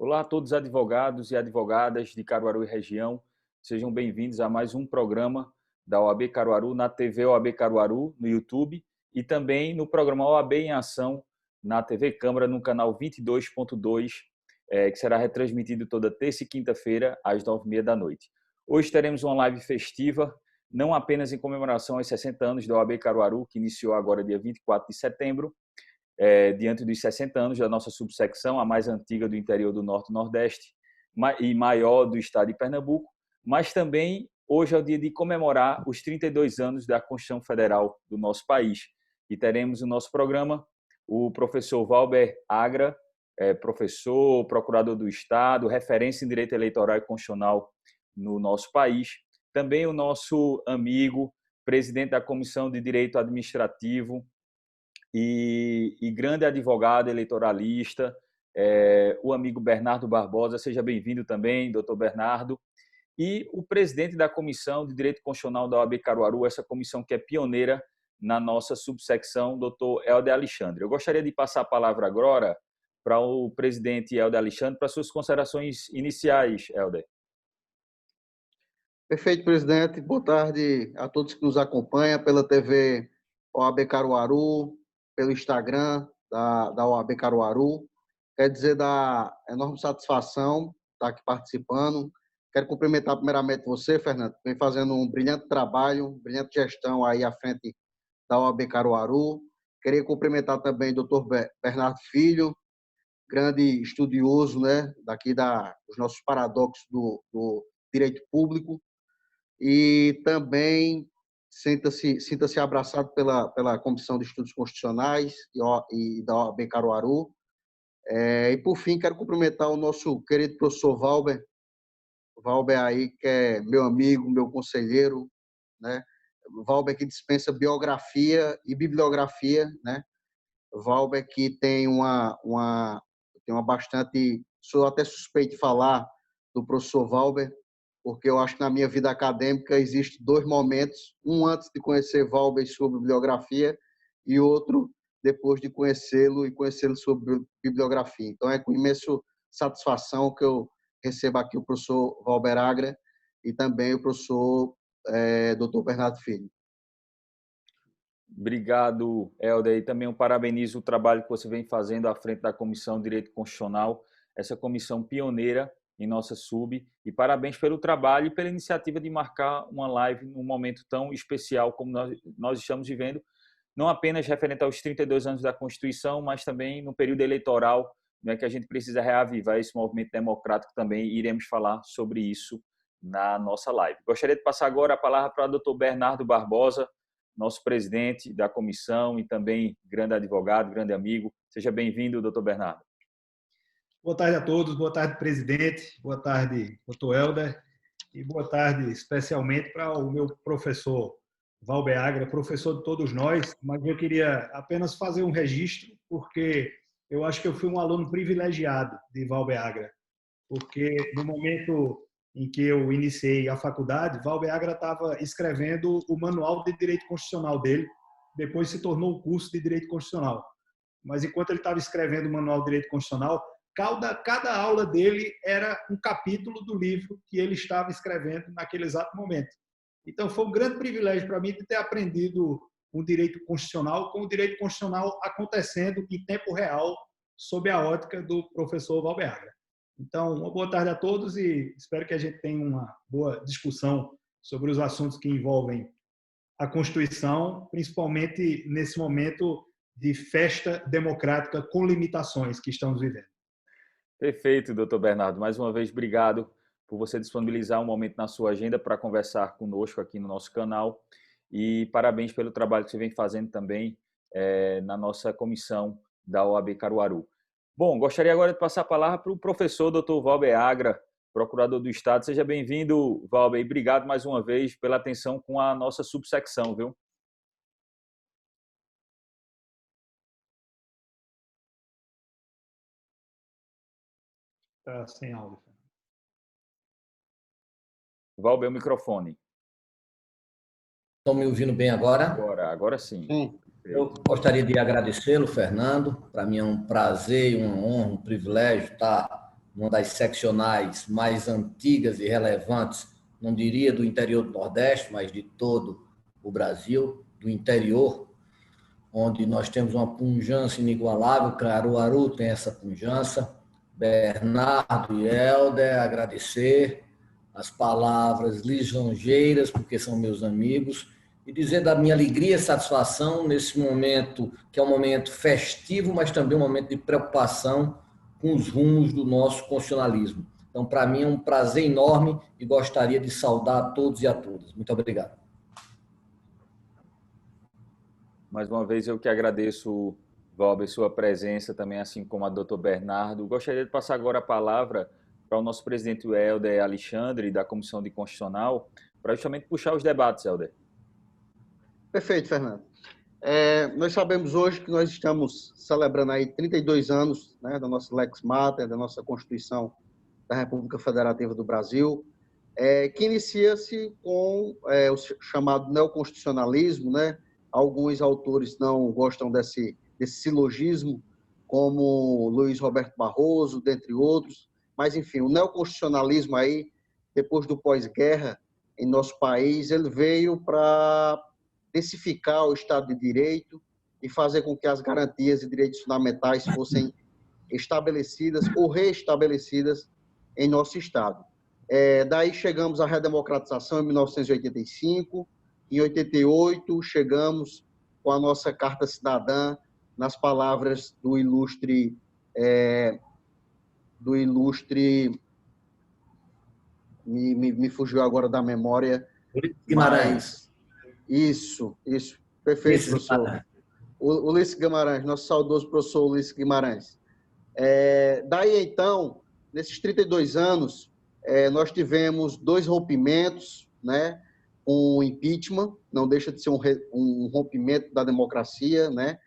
Olá a todos os advogados e advogadas de Caruaru e região. Sejam bem-vindos a mais um programa da OAB Caruaru na TV OAB Caruaru, no YouTube, e também no programa OAB em Ação na TV Câmara, no canal 22.2, que será retransmitido toda terça e quinta-feira, às 9h30 da noite. Hoje teremos uma live festiva, não apenas em comemoração aos 60 anos da OAB Caruaru, que iniciou agora dia 24 de setembro, diante dos 60 anos da nossa subsecção, a mais antiga do interior do Norte e Nordeste e maior do estado de Pernambuco, mas também hoje é o dia de comemorar os 32 anos da Constituição Federal do nosso país. E teremos no nosso programa o professor Valber Agra, professor, procurador do Estado, referência em direito eleitoral e constitucional no nosso país. Também o nosso amigo, presidente da Comissão de Direito Administrativo, e grande advogado eleitoralista, o amigo Bernardo Barbosa. Seja bem-vindo também, doutor Bernardo. E o presidente da Comissão de Direito Constitucional da OAB Caruaru, essa comissão que é pioneira na nossa subsecção, doutor Helder Alexandre. Eu gostaria de passar a palavra agora para o presidente Helder Alexandre, para suas considerações iniciais, Helder. Perfeito, presidente. Boa tarde a todos que nos acompanham pela TV OAB Caruaru, pelo Instagram da OAB Caruaru. Quer dizer, da enorme satisfação estar aqui participando. Quero cumprimentar primeiramente você, Fernando, que vem fazendo um brilhante trabalho, brilhante gestão aí à frente da OAB Caruaru. Queria cumprimentar também o doutor Bernardo Filho, grande estudioso, né, daqui dos nossos paradoxos do direito público. E também sinta-se abraçado pela Comissão de Estudos Constitucionais e da OAB Caruaru. E, por fim, quero cumprimentar o nosso querido professor Valber aí, que é meu amigo, meu conselheiro, né? Valber que dispensa biografia e bibliografia, né? Valber que tem uma bastante... Sou até suspeito de falar do professor Valber, porque eu acho que na minha vida acadêmica existe dois momentos, um antes de conhecer Valber sobre bibliografia e outro depois de conhecê-lo e conhecê-lo sobre bibliografia. Então, é com imensa satisfação que eu recebo aqui o professor Valber Agra e também o professor Dr. Bernardo Filho. Obrigado, Helder. E também eu parabenizo o trabalho que você vem fazendo à frente da Comissão de Direito Constitucional, essa comissão pioneira em nossa sub, e parabéns pelo trabalho e pela iniciativa de marcar uma live num momento tão especial como nós estamos vivendo, não apenas referente aos 32 anos da Constituição, mas também no período eleitoral, né, que a gente precisa reavivar esse movimento democrático também, e iremos falar sobre isso na nossa live. Gostaria de passar agora a palavra para o doutor Bernardo Barbosa, nosso presidente da comissão e também grande advogado, grande amigo. Seja bem-vindo, doutor Bernardo. Boa tarde a todos, boa tarde, presidente, boa tarde, doutor Helder, e boa tarde especialmente para o meu professor Valber Agra, professor de todos nós, mas eu queria apenas fazer um registro, porque eu acho que eu fui um aluno privilegiado de Valber Agra, porque no momento em que eu iniciei a faculdade, Valber Agra estava escrevendo o manual de direito constitucional dele, depois se tornou o curso de direito constitucional. Mas enquanto ele estava escrevendo o manual de direito constitucional, cada aula dele era um capítulo do livro que ele estava escrevendo naquele exato momento. Então, foi um grande privilégio para mim de ter aprendido o direito constitucional, com o direito constitucional acontecendo em tempo real, sob a ótica do professor Valber Agra. Então, uma boa tarde a todos e espero que a gente tenha uma boa discussão sobre os assuntos que envolvem a Constituição, principalmente nesse momento de festa democrática com limitações que estamos vivendo. Perfeito, doutor Bernardo. Mais uma vez, obrigado por você disponibilizar um momento na sua agenda para conversar conosco aqui no nosso canal. E parabéns pelo trabalho que você vem fazendo também na nossa comissão da OAB Caruaru. Bom, gostaria agora de passar a palavra para o professor doutor Valber Agra, procurador do Estado. Seja bem-vindo, Valber, e obrigado mais uma vez pela atenção com a nossa subsecção, viu? Está sem áudio. Valber, o microfone. Estão me ouvindo bem agora? Agora sim. Eu gostaria de agradecê-lo, Fernando. Para mim é um prazer, uma honra, um privilégio estar uma das seccionais mais antigas e relevantes, não diria do interior do Nordeste, mas de todo o Brasil, do interior, onde nós temos uma pujança inigualável. Caruaru tem essa pujança. Bernardo e Helder, agradecer as palavras lisonjeiras, porque são meus amigos, e dizer da minha alegria e satisfação nesse momento, que é um momento festivo, mas também um momento de preocupação com os rumos do nosso constitucionalismo. Então, para mim, é um prazer enorme e gostaria de saudar a todos e a todas. Muito obrigado. Mais uma vez, eu que agradeço, Valber, sua presença também, assim como a doutor Bernardo. Gostaria de passar agora a palavra para o nosso presidente Helder Alexandre, da Comissão de Constitucional, para justamente puxar os debates, Helder. Perfeito, Fernando. Nós sabemos hoje que nós estamos celebrando aí 32 anos, né, da nossa Lex Mater, da nossa Constituição da República Federativa do Brasil, que inicia-se com o chamado neoconstitucionalismo, né? Alguns autores não gostam desse silogismo, como Luiz Roberto Barroso, dentre outros, mas, enfim, o neoconstitucionalismo aí, depois do pós-guerra em nosso país, ele veio para densificar o Estado de Direito e fazer com que as garantias e direitos fundamentais fossem estabelecidas ou reestabelecidas em nosso Estado. Daí chegamos à redemocratização em 1985, em 88 chegamos com a nossa Carta Cidadã, nas palavras do ilustre me fugiu agora da memória. Guimarães. Isso, perfeito, professor. Ulisses Guimarães, nosso saudoso professor Ulisses Guimarães. Daí, então, nesses 32 anos, nós tivemos 2 rompimentos, né? Um impeachment, não deixa de ser um rompimento da democracia, né?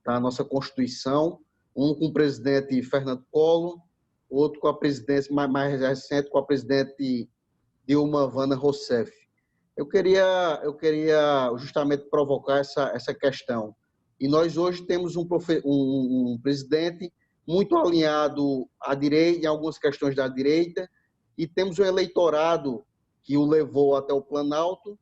Da nossa Constituição, um com o presidente Fernando Collor, outro com a presidência mais recente, com a presidente Dilma Vana Rousseff. Eu queria justamente provocar essa questão. E nós hoje temos um presidente muito alinhado à direita, em algumas questões da direita, e temos um eleitorado que o levou até o Planalto,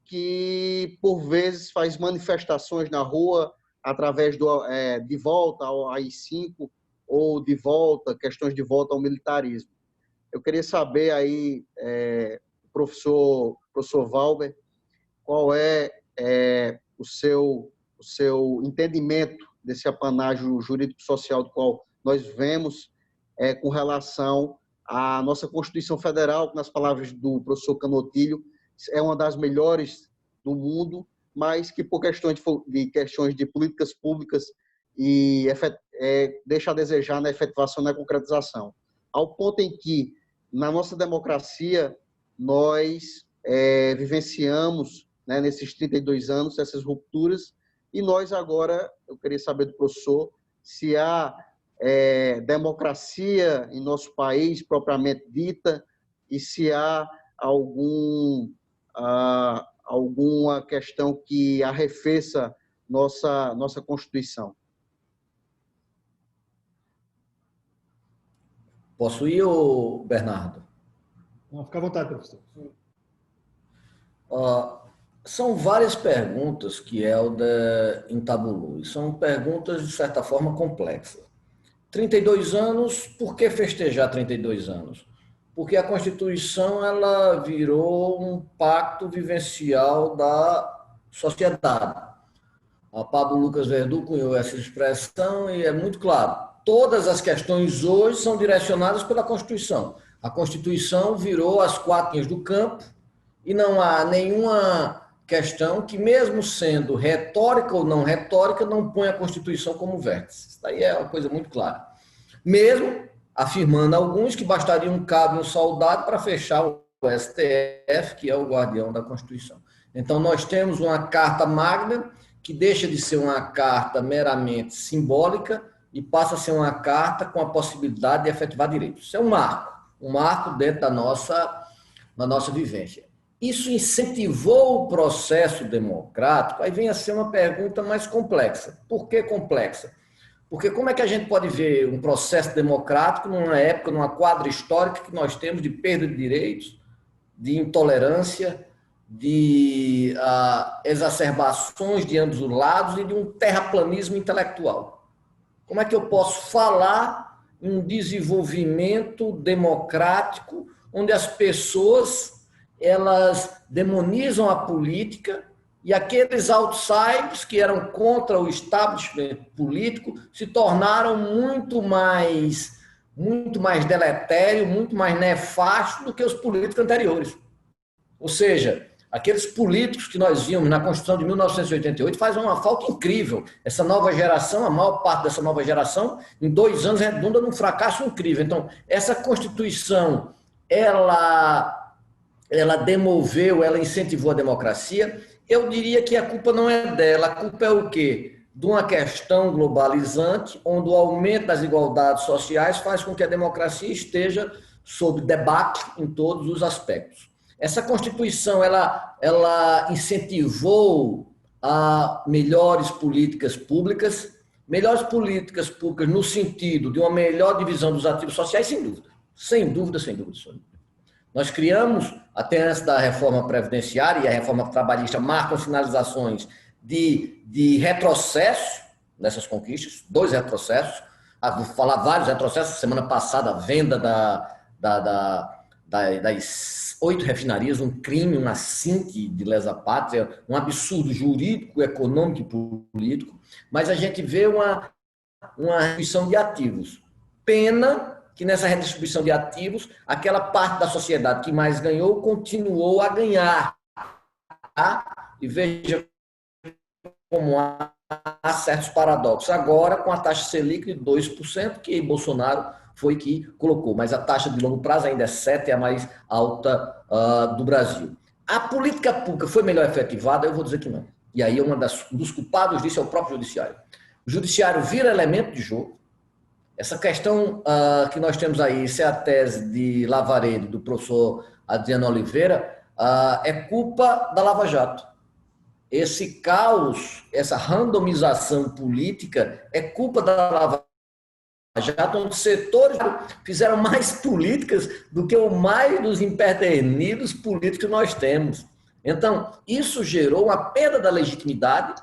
que, por vezes, faz manifestações na rua através de volta ao AI-5 ou questões de volta ao militarismo. Eu queria saber aí, professor Valber, qual é o seu entendimento desse apanágio jurídico-social do qual nós vivemos com relação à nossa Constituição Federal, que, nas palavras do professor Canotilho, é uma das melhores do mundo, mas que, por questões de políticas públicas, deixa a desejar na efetivação e na concretização. Ao ponto em que, na nossa democracia, nós vivenciamos, né, nesses 32 anos, essas rupturas, e nós agora, eu queria saber do professor, se há democracia em nosso país, propriamente dita, e se há alguma questão que arrefeça nossa Constituição. Posso ir, Bernardo? Não, fica à vontade, professor. São várias perguntas que Helder entabulou, e são perguntas, de certa forma, complexas. 32 anos, por que festejar 32 anos? Porque a Constituição ela virou um pacto vivencial da sociedade. A Pablo Lucas Verdú cunhou essa expressão e é muito claro. Todas as questões hoje são direcionadas pela Constituição. A Constituição virou as 4 linhas do campo e não há nenhuma questão que, mesmo sendo retórica ou não retórica, não põe a Constituição como vértice. Isso daí é uma coisa muito clara. Mesmo afirmando alguns que bastaria um cabo e um soldado para fechar o STF, que é o guardião da Constituição. Então, nós temos uma Carta Magna que deixa de ser uma carta meramente simbólica e passa a ser uma carta com a possibilidade de efetivar direitos. Isso é um marco dentro da nossa vivência. Isso incentivou o processo democrático? Aí vem a ser uma pergunta mais complexa. Por que complexa? Porque como é que a gente pode ver um processo democrático numa época, numa quadra histórica que nós temos de perda de direitos, de intolerância, de exacerbações de ambos os lados e de um terraplanismo intelectual? Como é que eu posso falar em um desenvolvimento democrático onde as pessoas elas demonizam a política e aqueles outsiders que eram contra o establishment político se tornaram muito mais deletério, muito mais nefasto do que os políticos anteriores. Ou seja, aqueles políticos que nós vimos na Constituição de 1988 fazem uma falta incrível. Essa nova geração, a maior parte dessa nova geração, em 2 anos redunda num fracasso incrível. Então, essa Constituição, ela demoveu, ela incentivou a democracia. Eu diria que a culpa não é dela, a culpa é o quê? De uma questão globalizante, onde o aumento das desigualdades sociais faz com que a democracia esteja sob debate em todos os aspectos. Essa Constituição, ela incentivou a melhores políticas públicas no sentido de uma melhor divisão dos ativos sociais, sem dúvida. Nós criamos, até antes da reforma previdenciária, e a reforma trabalhista marcam sinalizações de retrocesso nessas conquistas, 2 retrocessos, vou falar vários retrocessos. Semana passada, a venda das 8 refinarias, um crime, um assinque de lesa pátria, um absurdo jurídico, econômico e político, mas a gente vê uma redistribuição de ativos. Pena que nessa redistribuição de ativos, aquela parte da sociedade que mais ganhou continuou a ganhar. Tá? E veja como há certos paradoxos. Agora, com a taxa Selic de 2%, que Bolsonaro foi que colocou, mas a taxa de longo prazo ainda é 7%, é a mais alta do Brasil. A política pública foi melhor efetivada? Eu vou dizer que não. E aí um dos culpados disso é o próprio judiciário. O judiciário vira elemento de jogo. Essa questão que nós temos aí, isso é a tese de Lavaredo, do professor Adriano Oliveira, é culpa da Lava Jato. Esse caos, essa randomização política é culpa da Lava Jato, onde setores fizeram mais políticas do que o mais dos empedernidos políticos que nós temos. Então, isso gerou uma perda da legitimidade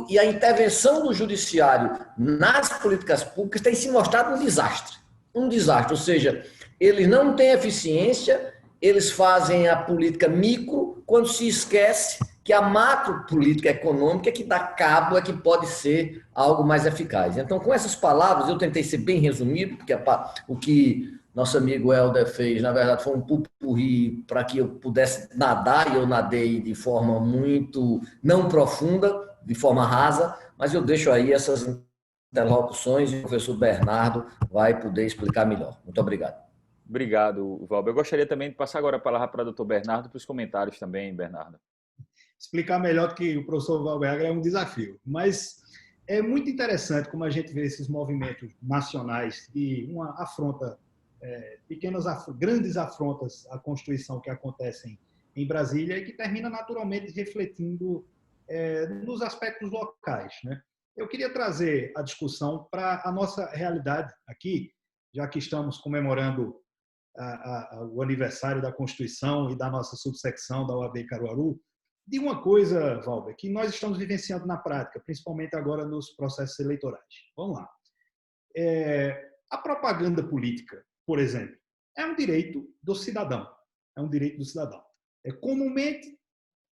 e a intervenção do judiciário nas políticas públicas tem se mostrado um desastre. Um desastre, ou seja, eles não têm eficiência, eles fazem a política micro quando se esquece que a macro política econômica é que dá cabo, é que pode ser algo mais eficaz. Então, com essas palavras, eu tentei ser bem resumido, porque o que nosso amigo Helder fez, na verdade, foi um pupurri para que eu pudesse nadar, e eu nadei de forma muito não profunda, de forma rasa, mas eu deixo aí essas interlocuções e o professor Bernardo vai poder explicar melhor. Muito obrigado. Obrigado, Valber. Eu gostaria também de passar agora a palavra para o doutor Bernardo para os comentários também, Bernardo. Explicar melhor do que o professor Valber é um desafio, mas é muito interessante como a gente vê esses movimentos nacionais e uma afronta, grandes afrontas à Constituição que acontecem em Brasília e que termina naturalmente refletindo nos aspectos locais, né? Eu queria trazer a discussão para a nossa realidade aqui, já que estamos comemorando o aniversário da Constituição e da nossa subsecção da OAB Caruaru, de uma coisa, Valber, que nós estamos vivenciando na prática, principalmente agora nos processos eleitorais. Vamos lá. A propaganda política, por exemplo, é um direito do cidadão. É um direito do cidadão. Comumente,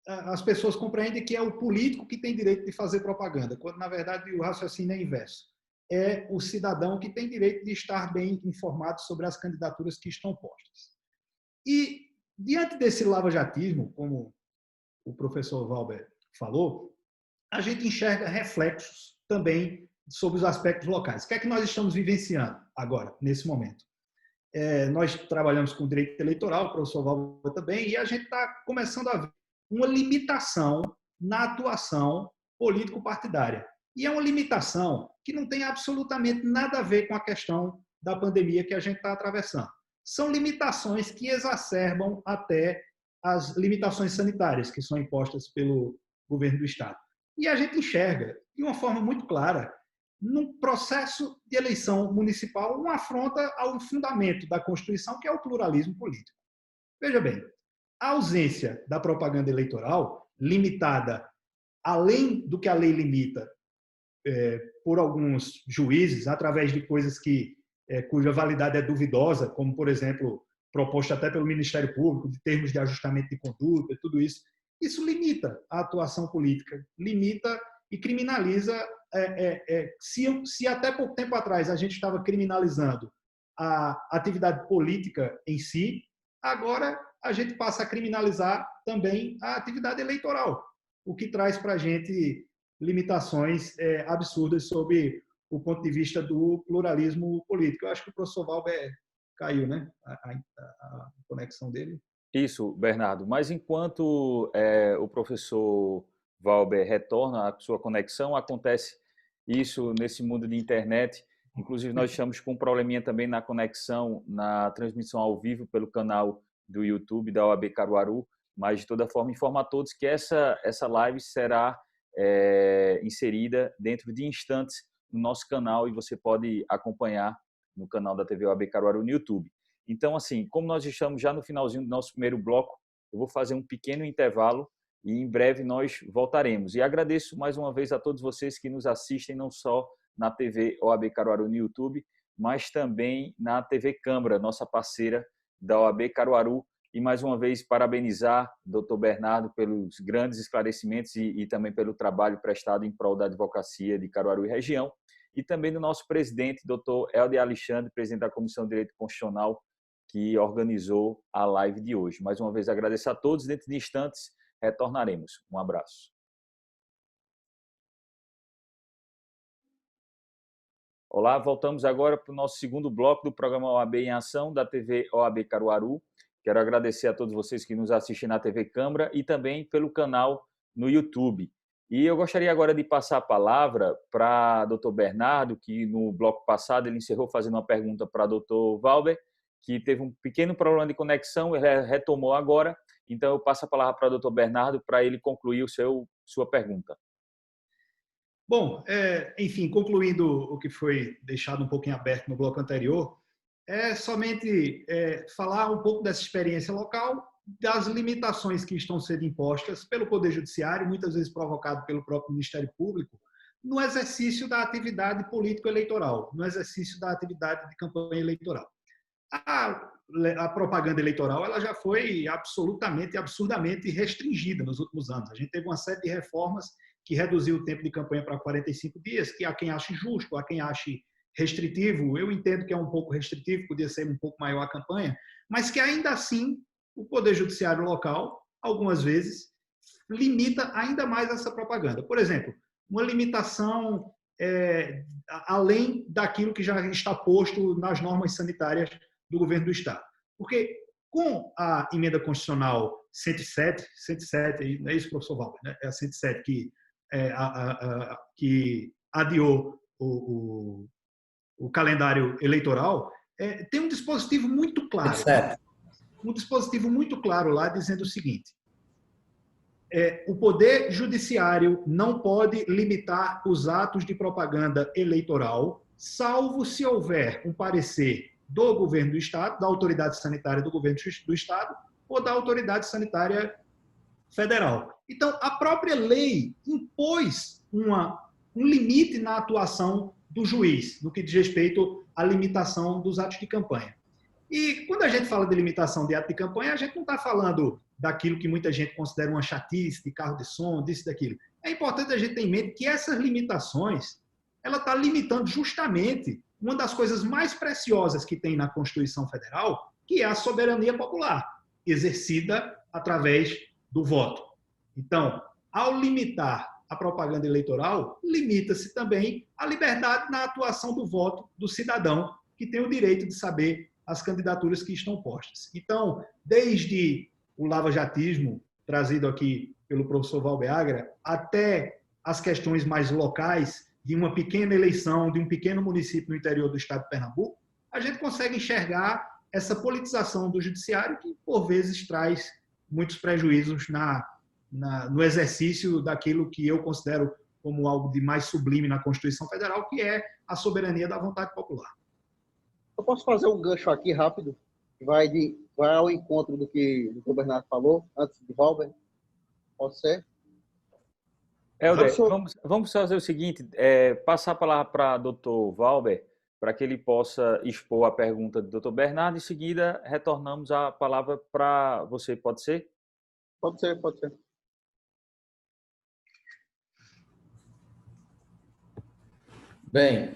as pessoas compreendem que é o político que tem direito de fazer propaganda, quando, na verdade, o raciocínio é inverso. É o cidadão que tem direito de estar bem informado sobre as candidaturas que estão postas. E, diante desse lavajatismo, como o professor Valber falou, a gente enxerga reflexos também sobre os aspectos locais. O que é que nós estamos vivenciando agora, nesse momento? Nós trabalhamos com direito eleitoral, o professor Valber também, e a gente está começando a ver uma limitação na atuação político-partidária. E é uma limitação que não tem absolutamente nada a ver com a questão da pandemia que a gente está atravessando. São limitações que exacerbam até as limitações sanitárias que são impostas pelo governo do Estado. E a gente enxerga, de uma forma muito clara, num processo de eleição municipal, uma afronta ao fundamento da Constituição, que é o pluralismo político. Veja bem, a ausência da propaganda eleitoral, limitada além do que a lei limita por alguns juízes, através de coisas cuja validade é duvidosa, como, por exemplo, proposta até pelo Ministério Público, de termos de ajustamento de conduta, tudo isso, isso limita a atuação política, limita e criminaliza. Se até pouco tempo atrás a gente estava criminalizando a atividade política em si, agora a gente passa a criminalizar também a atividade eleitoral, o que traz para a gente limitações absurdas sob o ponto de vista do pluralismo político. Eu acho que o professor Valber caiu, né? A conexão dele. Isso, Bernardo. Mas enquanto o professor Valber retorna à sua conexão, acontece isso nesse mundo de internet. Inclusive, nós estamos com um probleminha também na conexão, na transmissão ao vivo pelo canal do YouTube da OAB Caruaru. Mas, de toda forma, informo a todos que essa live será inserida dentro de instantes no nosso canal e você pode acompanhar no canal da TV OAB Caruaru no YouTube. Então, assim, como nós estamos já no finalzinho do nosso primeiro bloco, eu vou fazer um pequeno intervalo e em breve nós voltaremos. E agradeço mais uma vez a todos vocês que nos assistem, não só na TV OAB Caruaru no YouTube, mas também na TV Câmara, nossa parceira da OAB Caruaru. E mais uma vez parabenizar o Dr. Bernardo pelos grandes esclarecimentos e também pelo trabalho prestado em prol da advocacia de Caruaru e região. E também do nosso presidente, Dr. Helder Alexandre, presidente da Comissão de Direito Constitucional, que organizou a live de hoje. Mais uma vez agradeço a todos. Dentro de instantes retornaremos. Um abraço. Olá, voltamos agora para o nosso segundo bloco do programa OAB em Ação da TV OAB Caruaru. Quero agradecer a todos vocês que nos assistem na TV Câmara e também pelo canal no YouTube. E eu gostaria agora de passar a palavra para o Dr. Bernardo, que no bloco passado ele encerrou fazendo uma pergunta para o Dr. Valber, que teve um pequeno problema de conexão, ele retomou agora. Então, eu passo a palavra para o Dr. Bernardo para ele concluir sua pergunta. Bom, enfim, concluindo o que foi deixado um pouquinho aberto no bloco anterior, somente falar um pouco dessa experiência local, das limitações que estão sendo impostas pelo Poder Judiciário, muitas vezes provocado pelo próprio Ministério Público, no exercício da atividade político-eleitoral, no exercício da atividade de campanha eleitoral. A propaganda eleitoral ela já foi absolutamente, absurdamente restringida nos últimos anos. A gente teve uma série de reformas que reduziu o tempo de campanha para 45 dias, que há quem ache justo, há quem ache restritivo. Eu entendo que é um pouco restritivo, podia ser um pouco maior a campanha, mas que ainda assim o Poder Judiciário local, algumas vezes, limita ainda mais essa propaganda. Por exemplo, uma limitação além daquilo que já está posto nas normas sanitárias do governo do Estado. Porque com a emenda constitucional 107, não é isso, professor Valber, né? É a 107 que adiou o calendário eleitoral, tem um dispositivo muito claro. Um dispositivo muito claro lá dizendo o seguinte: o Poder Judiciário não pode limitar os atos de propaganda eleitoral, salvo se houver um parecer do governo do Estado, da autoridade sanitária do governo do Estado ou da autoridade sanitária federal. Então, a própria lei impôs um limite na atuação do juiz, no que diz respeito à limitação dos atos de campanha. E quando a gente fala de limitação de ato de campanha, a gente não está falando daquilo que muita gente considera uma chatice, de carro de som, disso e daquilo. É importante a gente ter em mente que essas limitações, ela está limitando justamente uma das coisas mais preciosas que tem na Constituição Federal, que é a soberania popular, exercida através do voto. Então, ao limitar a propaganda eleitoral, limita-se também a liberdade na atuação do voto do cidadão, que tem o direito de saber as candidaturas que estão postas. Então, desde o lavajatismo, trazido aqui pelo professor Valber Agra, até as questões mais locais de uma pequena eleição, de um pequeno município no interior do estado de Pernambuco, a gente consegue enxergar essa politização do judiciário que, por vezes, traz muitos prejuízos no exercício daquilo que eu considero como algo de mais sublime na Constituição Federal, que é a soberania da vontade popular. Eu posso fazer um gancho aqui rápido, que vai ao encontro do que o Bernardo falou, antes de Valber? Pode ser? Helder, vamos fazer o seguinte, passar a palavra para o Dr. Valber, para que ele possa expor a pergunta do Dr. Bernardo, em seguida retornamos a palavra para você, pode ser? Pode ser, pode ser. Bem,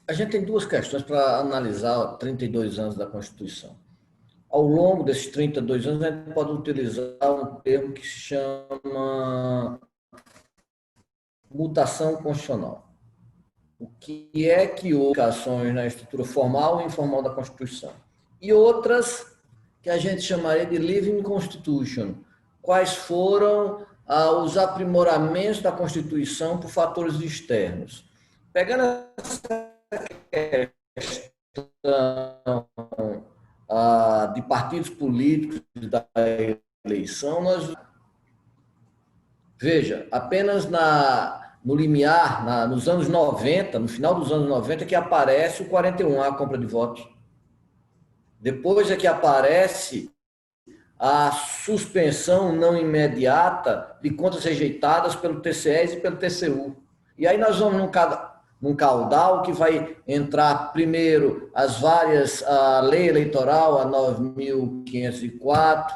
a gente tem duas questões para analisar 32 anos da Constituição. Ao longo desses 32 anos, a gente pode utilizar um termo que se chama mutação constitucional. O que é que houve modificações na estrutura formal e informal da Constituição? E outras que a gente chamaria de living constitution. Quais foram os aprimoramentos da Constituição por fatores externos? Pegando essa questão de partidos políticos da eleição, veja, apenas no limiar, nos anos 90, no final dos anos 90, que aparece o 41A, a compra de votos. Depois é que aparece a suspensão não imediata de contas rejeitadas pelo TCE e pelo TCU. E aí nós vamos num caudal que vai entrar primeiro as várias, a lei eleitoral, a 9.504,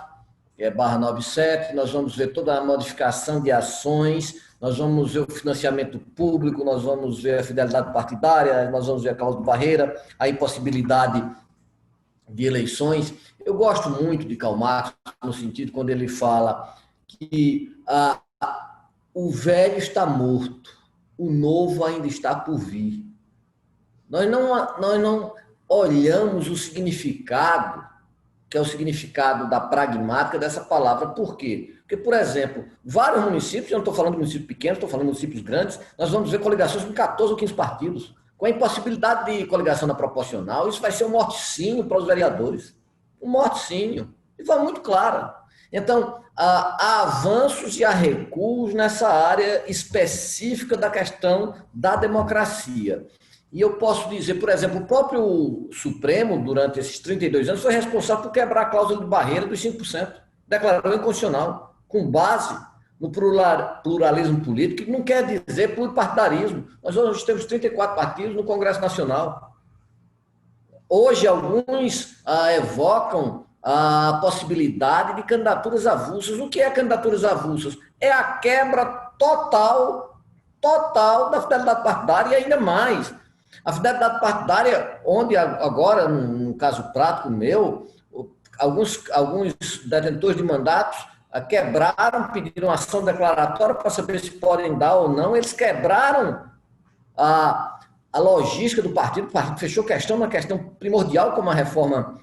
que é /97, nós vamos ver toda a modificação de ações, nós vamos ver o financiamento público, nós vamos ver a fidelidade partidária, nós vamos ver a cláusula de barreira, a impossibilidade de eleições. Eu gosto muito de Karl Marx, no sentido quando ele fala que o velho está morto, o novo ainda está por vir. Nós não olhamos o significado, que é o significado da pragmática dessa palavra. Por quê? Porque, por exemplo, vários municípios, eu não estou falando de municípios pequenos, estou falando de municípios grandes, nós vamos ver coligações com 14 ou 15 partidos. Com a impossibilidade de coligação na proporcional, isso vai ser um morticínio para os vereadores. Um morticínio. De forma muito clara. Então, há avanços e há recuos nessa área específica da questão da democracia. E eu posso dizer, por exemplo, o próprio Supremo, durante esses 32 anos, foi responsável por quebrar a cláusula de barreira dos 5%. Declarou inconstitucional, com base no pluralismo político, que não quer dizer pluripartidarismo. Nós hoje temos 34 partidos no Congresso Nacional. Hoje, alguns evocam a possibilidade de candidaturas avulsas. O que é candidaturas avulsas? É a quebra total da fidelidade partidária e ainda mais. A fidelidade partidária, onde agora, no caso prático meu, alguns detentores de mandatos quebraram, pediram ação declaratória para saber se podem dar ou não. Eles quebraram a logística do partido. O partido fechou uma questão primordial como a reforma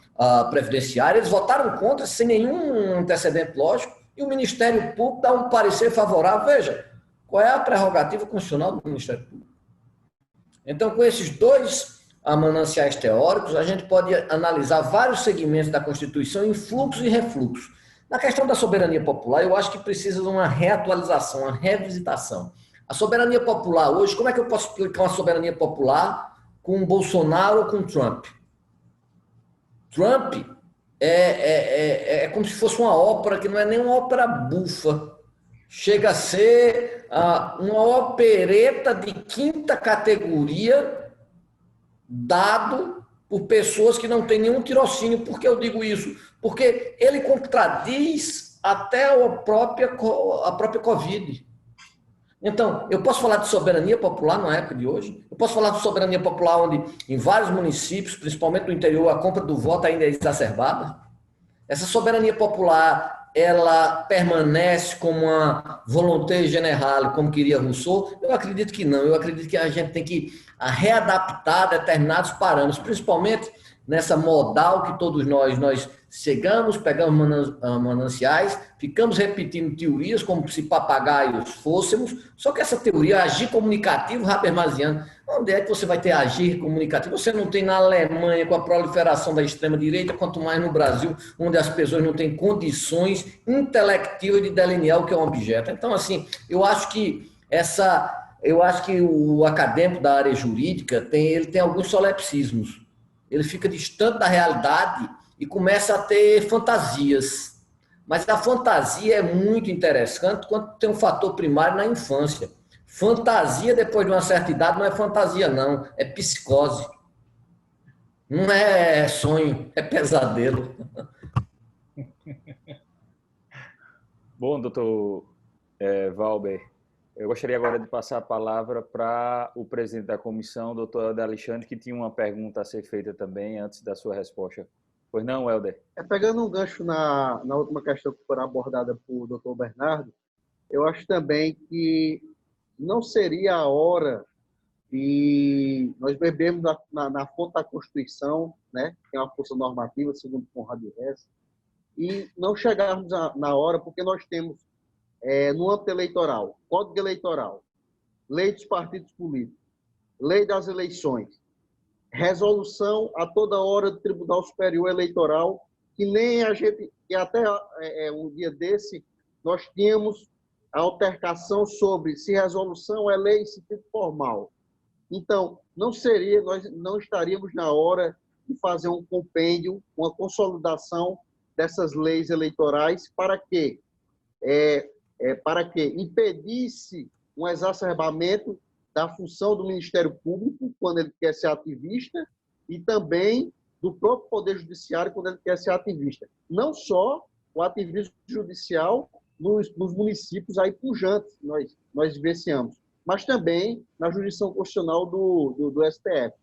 previdenciária. Eles votaram contra sem nenhum antecedente lógico e o Ministério Público dá um parecer favorável. Veja, qual é a prerrogativa constitucional do Ministério Público? Então, com esses dois mananciais teóricos, a gente pode analisar vários segmentos da Constituição em fluxo e refluxo. Na questão da soberania popular, eu acho que precisa de uma reatualização, uma revisitação. A soberania popular hoje, como é que eu posso explicar uma soberania popular com Bolsonaro ou com Trump? Trump é como se fosse uma ópera que não é nem uma ópera bufa. Chega a ser uma opereta de quinta categoria dado por pessoas que não têm nenhum tirocínio. Por que eu digo isso? Porque ele contradiz até a própria Covid. Então, eu posso falar de soberania popular na época de hoje? Eu posso falar de soberania popular onde, em vários municípios, principalmente no interior, a compra do voto ainda é exacerbada? Essa soberania popular, ela permanece como uma volonté generale, como queria Rousseau? Eu acredito que não. Eu acredito que a gente tem que readaptar determinados parâmetros, principalmente nessa modal que todos nós chegamos, pegamos mananciais, ficamos repetindo teorias como se papagaios fôssemos, só que essa teoria, agir comunicativo habermasiano, Onde é que você vai ter agir comunicativo? Você não tem na Alemanha, com a proliferação da extrema-direita, quanto mais no Brasil, onde as pessoas não têm condições intelectivas de delinear o que é um objeto. Então, assim, eu acho que o acadêmico da área jurídica ele tem alguns solipsismos. Ele fica distante da realidade e começa a ter fantasias. Mas a fantasia é muito interessante quando tem um fator primário na infância. Fantasia depois de uma certa idade não é fantasia, não. É psicose. Não é sonho, é pesadelo. Bom, doutor Valber, eu gostaria agora de passar a palavra para o presidente da comissão, doutor Helder Alexandre, que tinha uma pergunta a ser feita também antes da sua resposta. Pois não, Helder? Pegando um gancho na última questão que foi abordada por doutor Bernardo, eu acho também que não seria a hora de nós bebermos na fonte da Constituição, né, que é uma força normativa, segundo Conrado Hess, e não chegarmos na hora, porque nós temos, no âmbito eleitoral, Código Eleitoral, Lei dos Partidos Políticos, Lei das Eleições, resolução a toda hora do Tribunal Superior Eleitoral, que nem a gente, e até um dia desse, nós tínhamos a altercação sobre se resolução é lei em sentido formal. Então, nós não estaríamos na hora de fazer um compêndio, uma consolidação dessas leis eleitorais para que impedisse um exacerbamento da função do Ministério Público quando ele quer ser ativista e também do próprio Poder Judiciário quando ele quer ser ativista. Não só o ativismo judicial nos municípios aí pujantes nós vivenciamos, mas também na jurisdição constitucional do STF.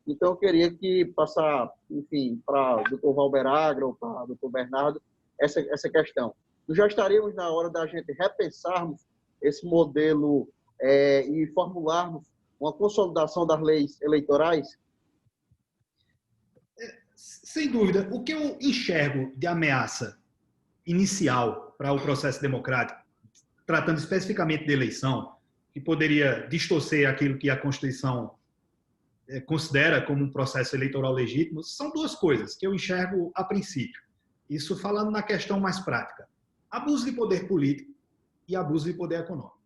Então, eu queria passar, enfim, para o doutor Valber Agra ou para o doutor Bernardo essa questão. Nós já estaríamos na hora da gente repensarmos esse modelo e formularmos uma consolidação das leis eleitorais? Sem dúvida. O que eu enxergo de ameaça inicial para o processo democrático, tratando especificamente de eleição, que poderia distorcer aquilo que a Constituição considera como um processo eleitoral legítimo, são duas coisas que eu enxergo a princípio. Isso falando na questão mais prática. Abuso de poder político e abuso de poder econômico.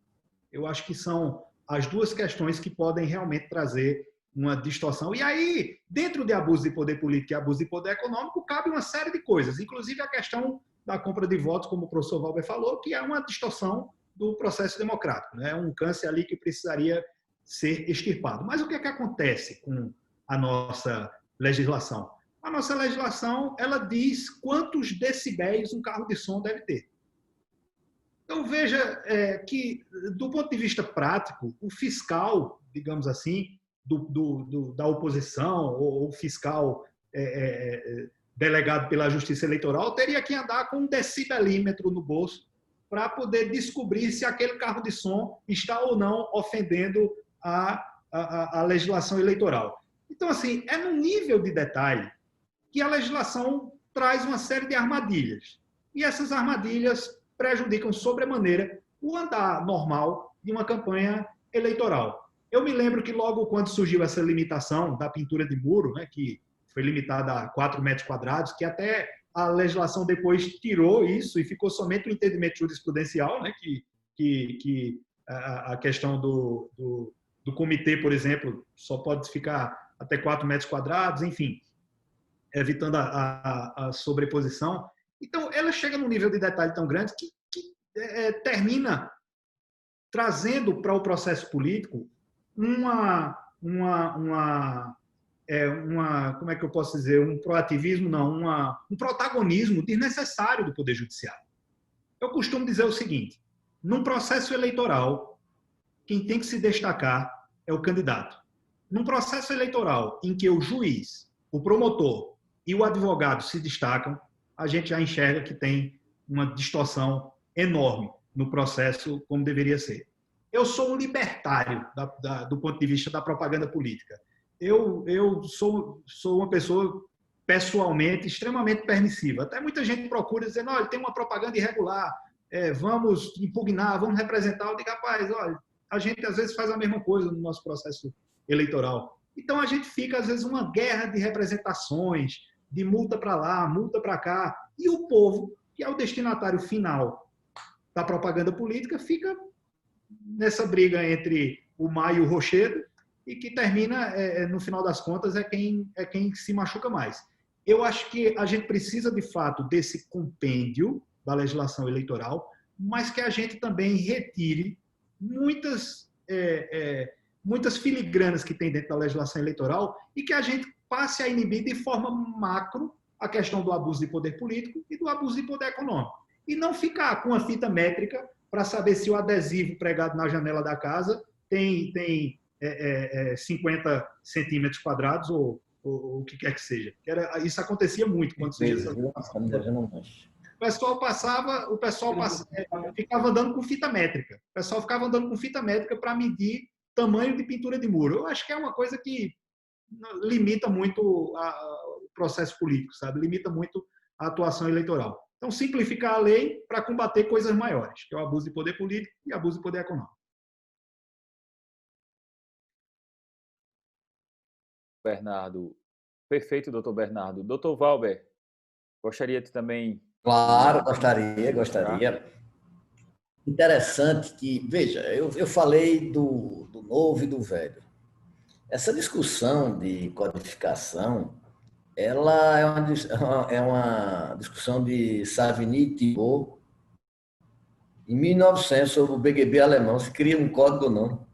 Eu acho que são as duas questões que podem realmente trazer uma distorção. E aí, dentro de abuso de poder político e abuso de poder econômico, cabe uma série de coisas, inclusive a questão da compra de votos, como o professor Valber falou, que é uma distorção do processo democrático, né? Um câncer ali que precisaria ser extirpado. Mas o que é que acontece com a nossa legislação? A nossa legislação, ela diz quantos decibéis um carro de som deve ter. Então, veja que, do ponto de vista prático, o fiscal, digamos assim, da oposição, ou o fiscal delegado pela Justiça Eleitoral, teria que andar com um decibelímetro no bolso para poder descobrir se aquele carro de som está ou não ofendendo a legislação eleitoral. Então, assim, é num nível de detalhe que a legislação traz uma série de armadilhas. E essas armadilhas prejudicam sobremaneira o andar normal de uma campanha eleitoral. Eu me lembro que logo quando surgiu essa limitação da pintura de muro, né, que foi limitada a 4 metros quadrados, que até a legislação depois tirou isso e ficou somente o entendimento jurisprudencial, né, que a questão do comitê, por exemplo, só pode ficar até 4 metros quadrados, enfim, evitando a sobreposição. Então, ela chega num nível de detalhe tão grande que termina trazendo para o processo político como é que eu posso dizer, um proativismo, não, um protagonismo desnecessário do Poder Judiciário. Eu costumo dizer o seguinte: num processo eleitoral, quem tem que se destacar é o candidato. Num processo eleitoral em que o juiz, o promotor e o advogado se destacam, a gente já enxerga que tem uma distorção enorme no processo como deveria ser. Eu sou um libertário do ponto de vista da propaganda política. Eu sou uma pessoa, pessoalmente, extremamente permissiva. Até muita gente procura dizendo, olha, tem uma propaganda irregular, vamos impugnar, vamos representar. Eu digo, rapaz, olha, a gente às vezes faz a mesma coisa no nosso processo eleitoral. Então, a gente fica, às vezes, uma guerra de representações, de multa para lá, multa para cá, e o povo, que é o destinatário final da propaganda política, fica nessa briga entre o mar e o rochedo, e que termina, no final das contas, é quem se machuca mais. Eu acho que a gente precisa, de fato, desse compêndio da legislação eleitoral, mas que a gente também retire muitas filigranas que tem dentro da legislação eleitoral e que a gente passe a inibir de forma macro a questão do abuso de poder político e do abuso de poder econômico. E não ficar com uma fita métrica para saber se o adesivo pregado na janela da casa tem 50 centímetros quadrados ou o que quer que seja. Isso acontecia muito quando se o pessoal ficava andando com fita métrica. O pessoal ficava andando com fita métrica para medir tamanho de pintura de muro. Eu acho que é uma coisa que limita muito o processo político, sabe? Limita muito a atuação eleitoral. Então, simplificar a lei para combater coisas maiores, que é o abuso de poder político e abuso de poder econômico. Bernardo, perfeito, doutor Bernardo. Doutor Valber, gostaria de também... Claro, gostaria. Interessante que, veja, eu falei do novo e do velho. Essa discussão de codificação, ela é uma discussão de Savigny e Thibault. Em 1900, sobre o BGB alemão, se cria um código ou não.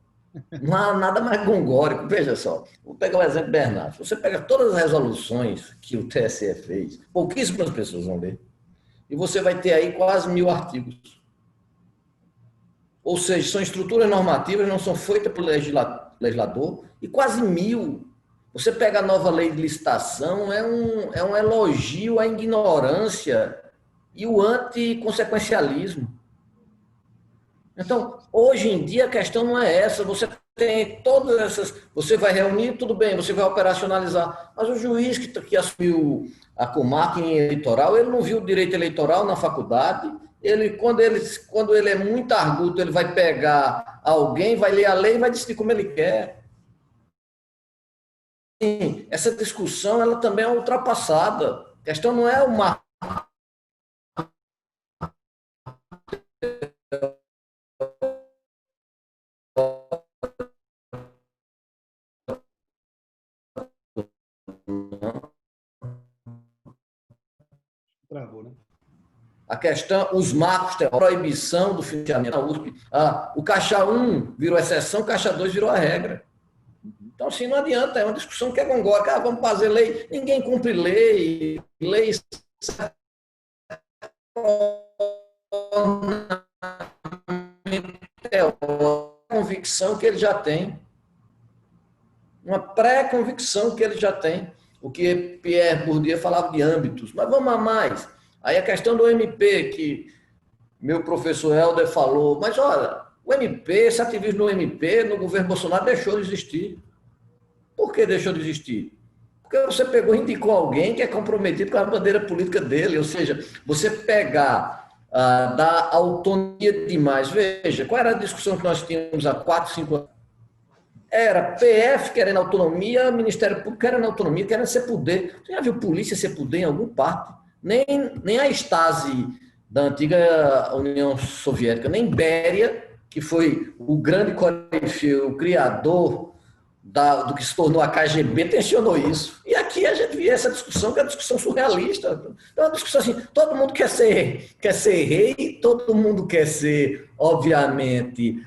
Não há nada mais gongórico. Veja só, vou pegar o exemplo Bernardo. Você pega todas as resoluções que o TSE fez, pouquíssimas pessoas vão ler, e você vai ter aí quase 1000 artigos. Ou seja, são estruturas normativas, não são feitas pelo legislador, e quase 1000. Você pega a nova lei de licitação, é um elogio à ignorância e o anticonsequencialismo. Então, hoje em dia, a questão não é essa. Você tem todas essas... Você vai reunir, tudo bem, você vai operacionalizar. Mas o juiz que assumiu a comarca em eleitoral, ele não viu o direito eleitoral na faculdade. Quando ele é muito arguto, ele vai pegar alguém, vai ler a lei e vai decidir como ele quer. Sim, essa discussão ela também é ultrapassada. A questão não é uma... Travou, né? A questão, os marcos, a proibição do financiamento da USP. O Caixa 1 virou exceção, o Caixa 2 virou a regra. Então, assim, não adianta, é uma discussão que é gongórica. Vamos fazer lei, ninguém cumpre lei é uma convicção que ele já tem. Uma pré-convicção que ele já tem. O que Pierre Bourdieu falava de âmbitos. Mas vamos a mais. Aí a questão do MP, que meu professor Helder falou, mas olha, o MP, esse ativismo do MP, no governo Bolsonaro, deixou de existir. Por que deixou de existir? Porque você pegou e indicou alguém que é comprometido com a bandeira política dele, ou seja, você pegar, dar autonomia demais. Veja, qual era a discussão que nós tínhamos há 4, 5 anos? Era PF querendo autonomia, Ministério Público querendo autonomia, querendo ser poder. Você já viu polícia ser poder em alguma parte? Nem a Stasi da antiga União Soviética, nem Beria, que foi o grande corifeu, o criador do que se tornou a KGB, tensionou isso. E aqui a gente via essa discussão, que é uma discussão surrealista. É uma discussão assim, todo mundo quer ser rei, todo mundo quer ser, obviamente,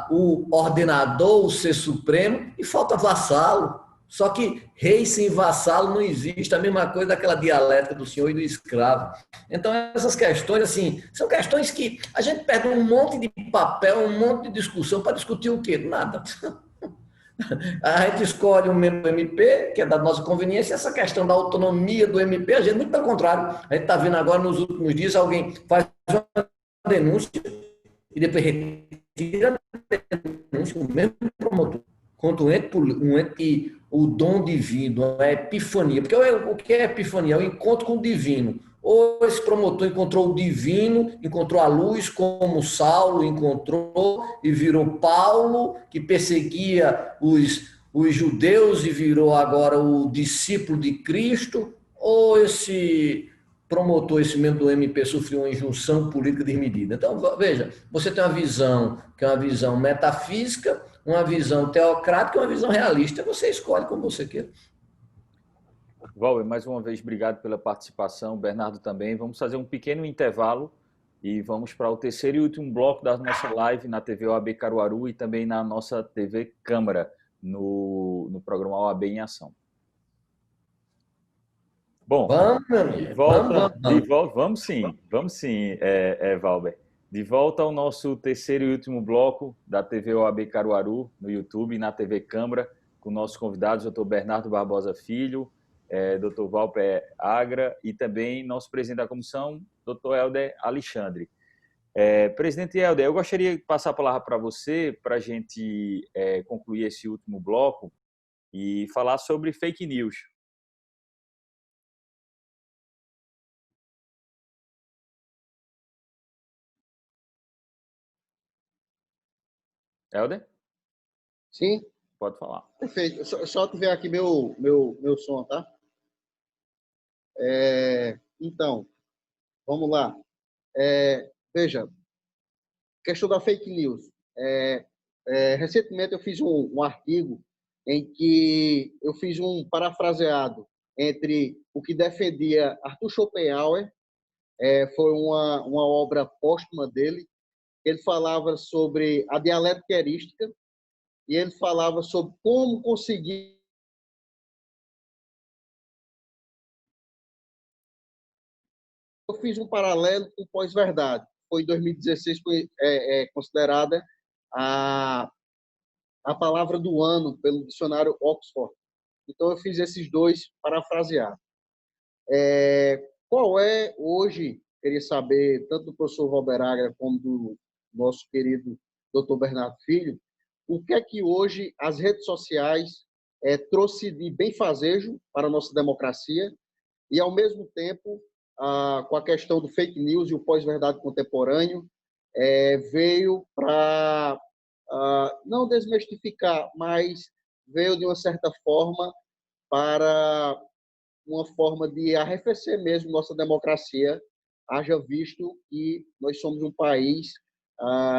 o ordenador, o ser supremo, e falta vassalo. Só que rei sem vassalo não existe, a mesma coisa daquela dialética do senhor e do escravo. Então, essas questões, assim, são questões que a gente perde um monte de papel, um monte de discussão para discutir o quê? Nada. A gente escolhe um membro do MP, que é da nossa conveniência, essa questão da autonomia do MP, a gente, muito pelo contrário, a gente está vendo agora nos últimos dias alguém faz uma denúncia e depois retira a denúncia, o mesmo promotor, contra um ente, o dom divino, a epifania. Porque o que é epifania? É o encontro com o divino. Ou esse promotor encontrou o divino, encontrou a luz, como Saulo encontrou e virou Paulo, que perseguia os judeus e virou agora o discípulo de Cristo, ou esse promotor, esse membro do MP, sofreu uma injunção política desmedida? Então, veja, você tem uma visão que é uma visão metafísica, uma visão teocrática e uma visão realista. Você escolhe como você quer. Valber, mais uma vez, obrigado pela participação. Bernardo também. Vamos fazer um pequeno intervalo e vamos para o terceiro e último bloco da nossa live na TV OAB Caruaru e também na nossa TV Câmara, no programa OAB em Ação. Bom, vamos, meu amigo. Vamos sim, Valber. De volta ao nosso terceiro e último bloco da TV OAB Caruaru, no YouTube e na TV Câmara, com nossos convidados, Dr. Bernardo Barbosa Filho, Dr. Valber Agra e também nosso presidente da comissão, Dr. Helder Alexandre. Presidente Helder, eu gostaria de passar a palavra para você, para a gente concluir esse último bloco e falar sobre fake news. Helder? Sim? Pode falar. Perfeito. Só ver aqui meu som, tá? Então, vamos lá. Veja, questão da fake news. Recentemente eu fiz um artigo em que eu fiz um parafraseado entre o que defendia Arthur Schopenhauer, foi uma obra póstuma dele. Ele falava sobre a dialética erística e ele falava sobre como conseguir. Eu fiz um paralelo com pós-verdade. Foi em 2016 foi considerada a palavra do ano pelo dicionário Oxford. Então eu fiz esses dois parafraseados. Qual é hoje, queria saber, tanto do professor Valber Agra como do nosso querido Dr. Bernardo Filho, o que é que hoje as redes sociais trouxe de benfazejo para a nossa democracia e, ao mesmo tempo, com a questão do fake news e o pós-verdade contemporâneo, veio para não desmistificar, mas veio, de uma certa forma, para uma forma de arrefecer mesmo nossa democracia, haja visto que nós somos um país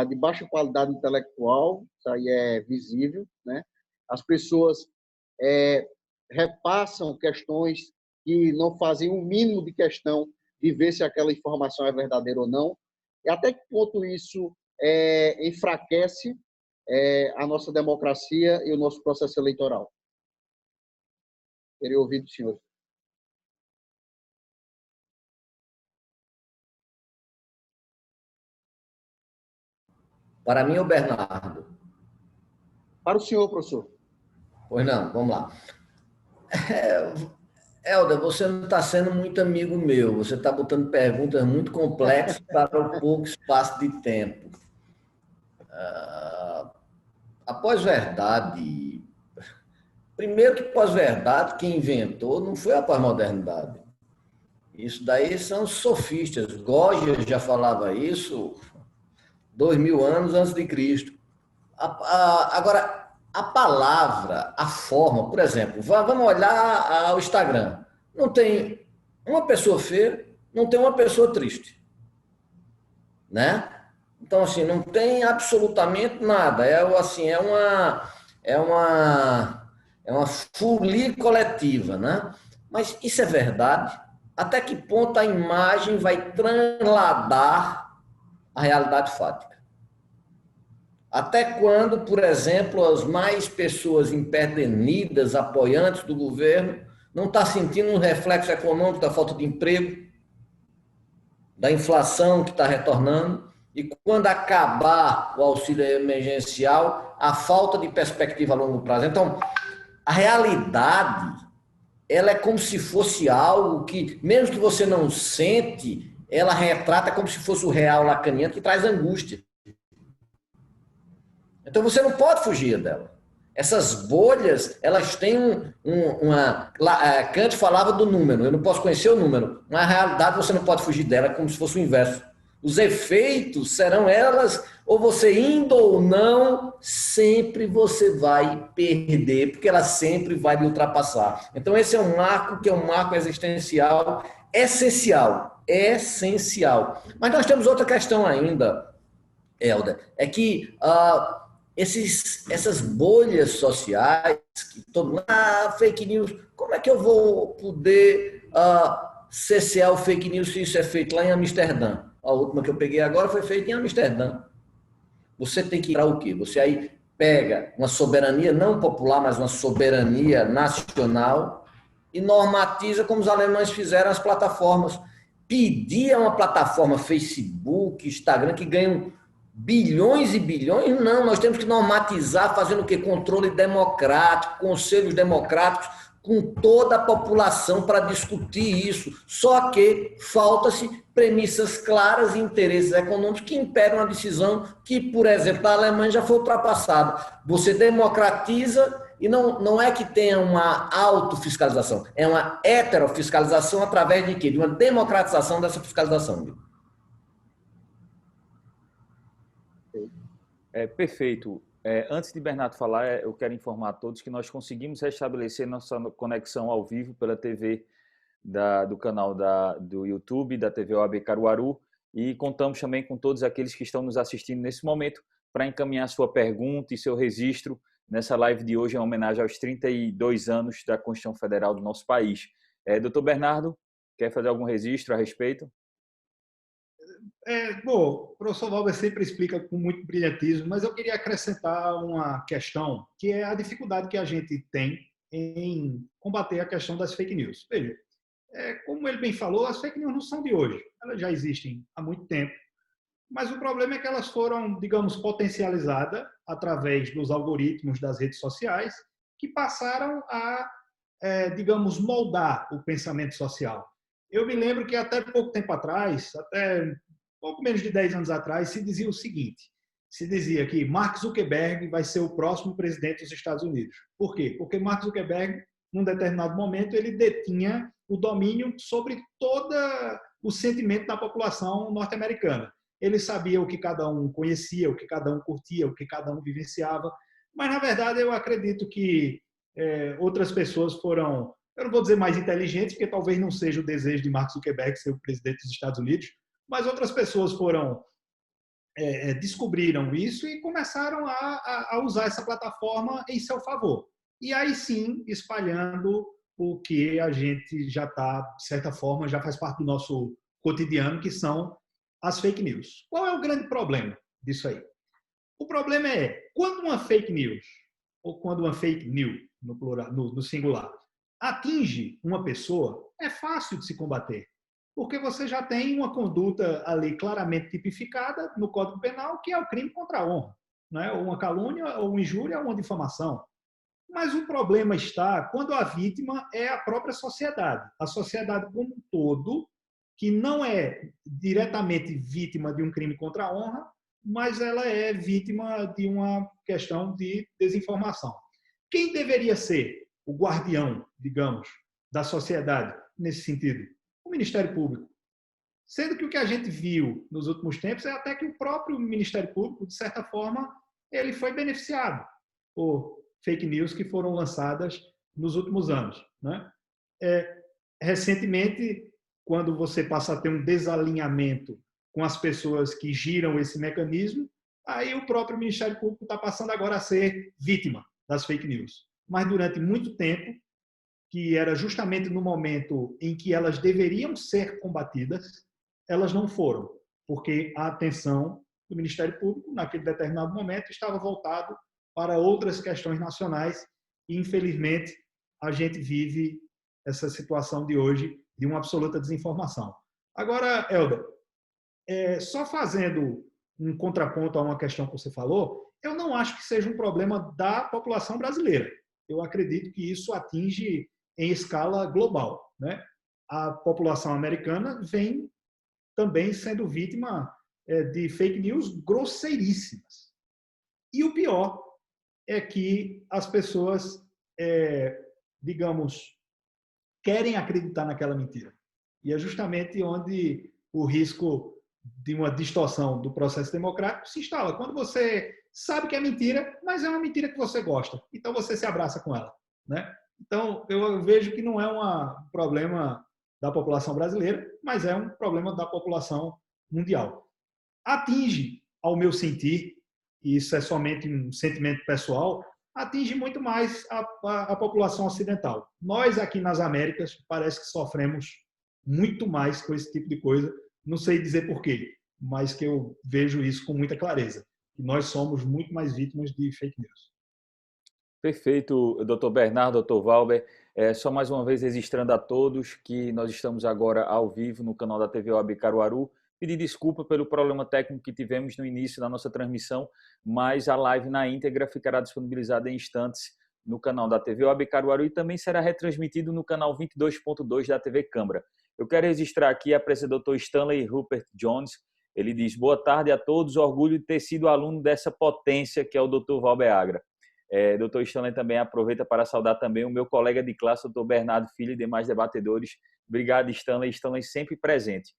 de baixa qualidade intelectual, isso aí é visível, né? As pessoas repassam questões que não fazem o mínimo de questão de ver se aquela informação é verdadeira ou não, e até que ponto isso enfraquece a nossa democracia e o nosso processo eleitoral. Queria ouvir do senhor. Para mim, o Bernardo. Para o senhor, professor. Pois não, vamos lá. Helder, você não está sendo muito amigo meu. Você está botando perguntas muito complexas para um pouco espaço de tempo. A pós-verdade... Primeiro que pós-verdade, quem inventou não foi a pós-modernidade. Isso daí são os sofistas. Gorgias já falava isso 2000 anos antes de Cristo. Agora, a palavra, a forma, por exemplo, vamos olhar o Instagram. Não tem uma pessoa feia, não tem uma pessoa triste. Né? Então, assim, não tem absolutamente nada. É uma folia coletiva, né? Mas isso é verdade? Até que ponto a imagem vai transladar a realidade fática? Até quando, por exemplo, as mais pessoas empedernidas, apoiantes do governo, não estão sentindo um reflexo econômico da falta de emprego, da inflação que está retornando, e quando acabar o auxílio emergencial, a falta de perspectiva a longo prazo. Então, a realidade, ela é como se fosse algo que, mesmo que você não sente, ela retrata como se fosse o real lacaniano, que traz angústia. Então você não pode fugir dela. Essas bolhas, elas têm Kant falava do número, eu não posso conhecer o número. Na realidade, você não pode fugir dela, como se fosse o inverso. Os efeitos serão elas, ou você indo ou não, sempre você vai perder, porque ela sempre vai lhe ultrapassar. Então, esse é um marco que é um marco existencial, essencial, essencial. Mas nós temos outra questão ainda, Helder, é que essas bolhas sociais, que fake news, como é que eu vou poder cercear o fake news se isso é feito lá em Amsterdã? A última que eu peguei agora foi feita em Amsterdã. Você tem que ir para o quê? Você aí pega uma soberania não popular, mas uma soberania nacional e normatiza como os alemães fizeram as plataformas. Pedir a uma plataforma Facebook, Instagram, que ganham bilhões e bilhões, não. Nós temos que normatizar, fazendo o quê? Controle democrático, conselhos democráticos, com toda a população para discutir isso. Só que falta-se premissas claras e interesses econômicos que imperam a decisão que, por exemplo, a Alemanha já foi ultrapassada. Você democratiza e não é que tenha uma autofiscalização, é uma heterofiscalização através de quê? De uma democratização dessa fiscalização. Perfeito. Antes de Bernardo falar, eu quero informar a todos que nós conseguimos restabelecer nossa conexão ao vivo pela TV do canal do YouTube, da TV OAB Caruaru, e contamos também com todos aqueles que estão nos assistindo nesse momento para encaminhar sua pergunta e seu registro nessa live de hoje em homenagem aos 32 anos da Constituição Federal do nosso país. Doutor Bernardo, quer fazer algum registro a respeito? Bom, o professor Valber sempre explica com muito brilhantismo, mas eu queria acrescentar uma questão, que é a dificuldade que a gente tem em combater a questão das fake news. Veja, como ele bem falou, as fake news não são de hoje, elas já existem há muito tempo, mas o problema é que elas foram, digamos, potencializadas através dos algoritmos das redes sociais, que passaram a, digamos, moldar o pensamento social. Eu me lembro que até pouco tempo atrás, até pouco menos de 10 anos atrás, se dizia o seguinte, se dizia que Mark Zuckerberg vai ser o próximo presidente dos Estados Unidos. Por quê? Porque Mark Zuckerberg, num determinado momento, ele detinha o domínio sobre todo o sentimento da população norte-americana. Ele sabia o que cada um conhecia, o que cada um curtia, o que cada um vivenciava, mas, na verdade, eu acredito que outras pessoas foram, eu não vou dizer mais inteligentes, porque talvez não seja o desejo de Mark Zuckerberg ser o presidente dos Estados Unidos, mas outras pessoas descobriram isso e começaram a usar essa plataforma em seu favor. E aí sim, espalhando o que a gente já está, de certa forma, já faz parte do nosso cotidiano, que são as fake news. Qual é o grande problema disso aí? O problema é, quando uma fake news, ou quando uma fake news, no plural, no singular, atinge uma pessoa, é fácil de se combater. Porque você já tem uma conduta ali claramente tipificada no Código Penal, que é o crime contra a honra, né? Ou uma calúnia, ou uma injúria, ou uma difamação. Mas o problema está quando a vítima é a própria sociedade. A sociedade como um todo, que não é diretamente vítima de um crime contra a honra, mas ela é vítima de uma questão de desinformação. Quem deveria ser o guardião, digamos, da sociedade nesse sentido? O Ministério Público. Sendo que o que a gente viu nos últimos tempos é até que o próprio Ministério Público, de certa forma, ele foi beneficiado por fake news que foram lançadas nos últimos anos, né? Recentemente, quando você passa a ter um desalinhamento com as pessoas que giram esse mecanismo, aí o próprio Ministério Público está passando agora a ser vítima das fake news. Mas durante muito tempo, que era justamente no momento em que elas deveriam ser combatidas, elas não foram, porque a atenção do Ministério Público, naquele determinado momento, estava voltado para outras questões nacionais e, infelizmente, a gente vive essa situação de hoje de uma absoluta desinformação. Agora, Helder, só fazendo um contraponto a uma questão que você falou, eu não acho que seja um problema da população brasileira. Eu acredito que isso atinge em escala global, né? A população americana vem também sendo vítima de fake news grosseiríssimas. E o pior é que as pessoas, digamos, querem acreditar naquela mentira. E é justamente onde o risco de uma distorção do processo democrático se instala. Quando você sabe que é mentira, mas é uma mentira que você gosta, então você se abraça com ela, né? Então, eu vejo que não é um problema da população brasileira, mas é um problema da população mundial. Atinge, ao meu sentir, e isso é somente um sentimento pessoal, atinge muito mais a população ocidental. Nós, aqui nas Américas, parece que sofremos muito mais com esse tipo de coisa. Não sei dizer por quê, mas que eu vejo isso com muita clareza. Que nós somos muito mais vítimas de fake news. Perfeito, doutor Bernardo, doutor Valber. Só mais uma vez registrando a todos que nós estamos agora ao vivo no canal da TV OAB Caruaru. Pedir desculpa pelo problema técnico que tivemos no início da nossa transmissão, mas a live na íntegra ficará disponibilizada em instantes no canal da TV OAB Caruaru e também será retransmitido no canal 22.2 da TV Câmara. Eu quero registrar aqui a presença do Dr. Stanley Rupert Jones. Ele diz: boa tarde a todos, orgulho de ter sido aluno dessa potência que é o Dr. Valber Agra. Dr. Stanley também aproveita para saudar também o meu colega de classe, Dr. Bernardo Filho, e demais debatedores. Obrigado, Stanley. Stanley sempre presente.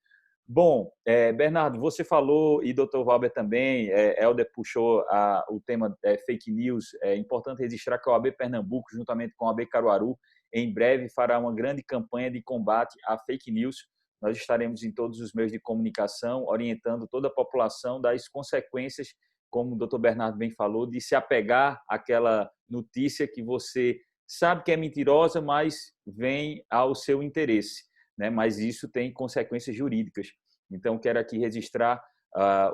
Bom, Bernardo, você falou, e Dr. Valber também, Helder puxou o tema fake news. É importante registrar que a OAB Pernambuco, juntamente com a OAB Caruaru, em breve fará uma grande campanha de combate à fake news. Nós estaremos em todos os meios de comunicação, orientando toda a população das consequências, como o Dr. Bernardo bem falou, de se apegar àquela notícia que você sabe que é mentirosa, mas vem ao seu interesse, né? Mas isso tem consequências jurídicas. Então, quero aqui registrar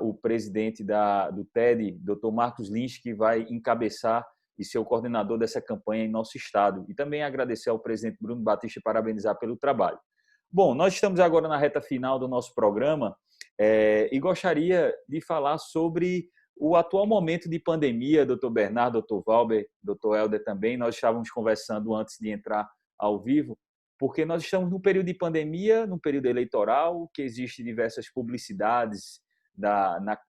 o presidente do TED, Dr. Marcos Lins, que vai encabeçar e ser o coordenador dessa campanha em nosso estado. E também agradecer ao presidente Bruno Batista e parabenizar pelo trabalho. Bom, nós estamos agora na reta final do nosso programa e gostaria de falar sobre o atual momento de pandemia, doutor Bernardo, doutor Valber, doutor Helder também. Nós estávamos conversando antes de entrar ao vivo, porque nós estamos num período de pandemia, num período eleitoral, que existe diversas publicidades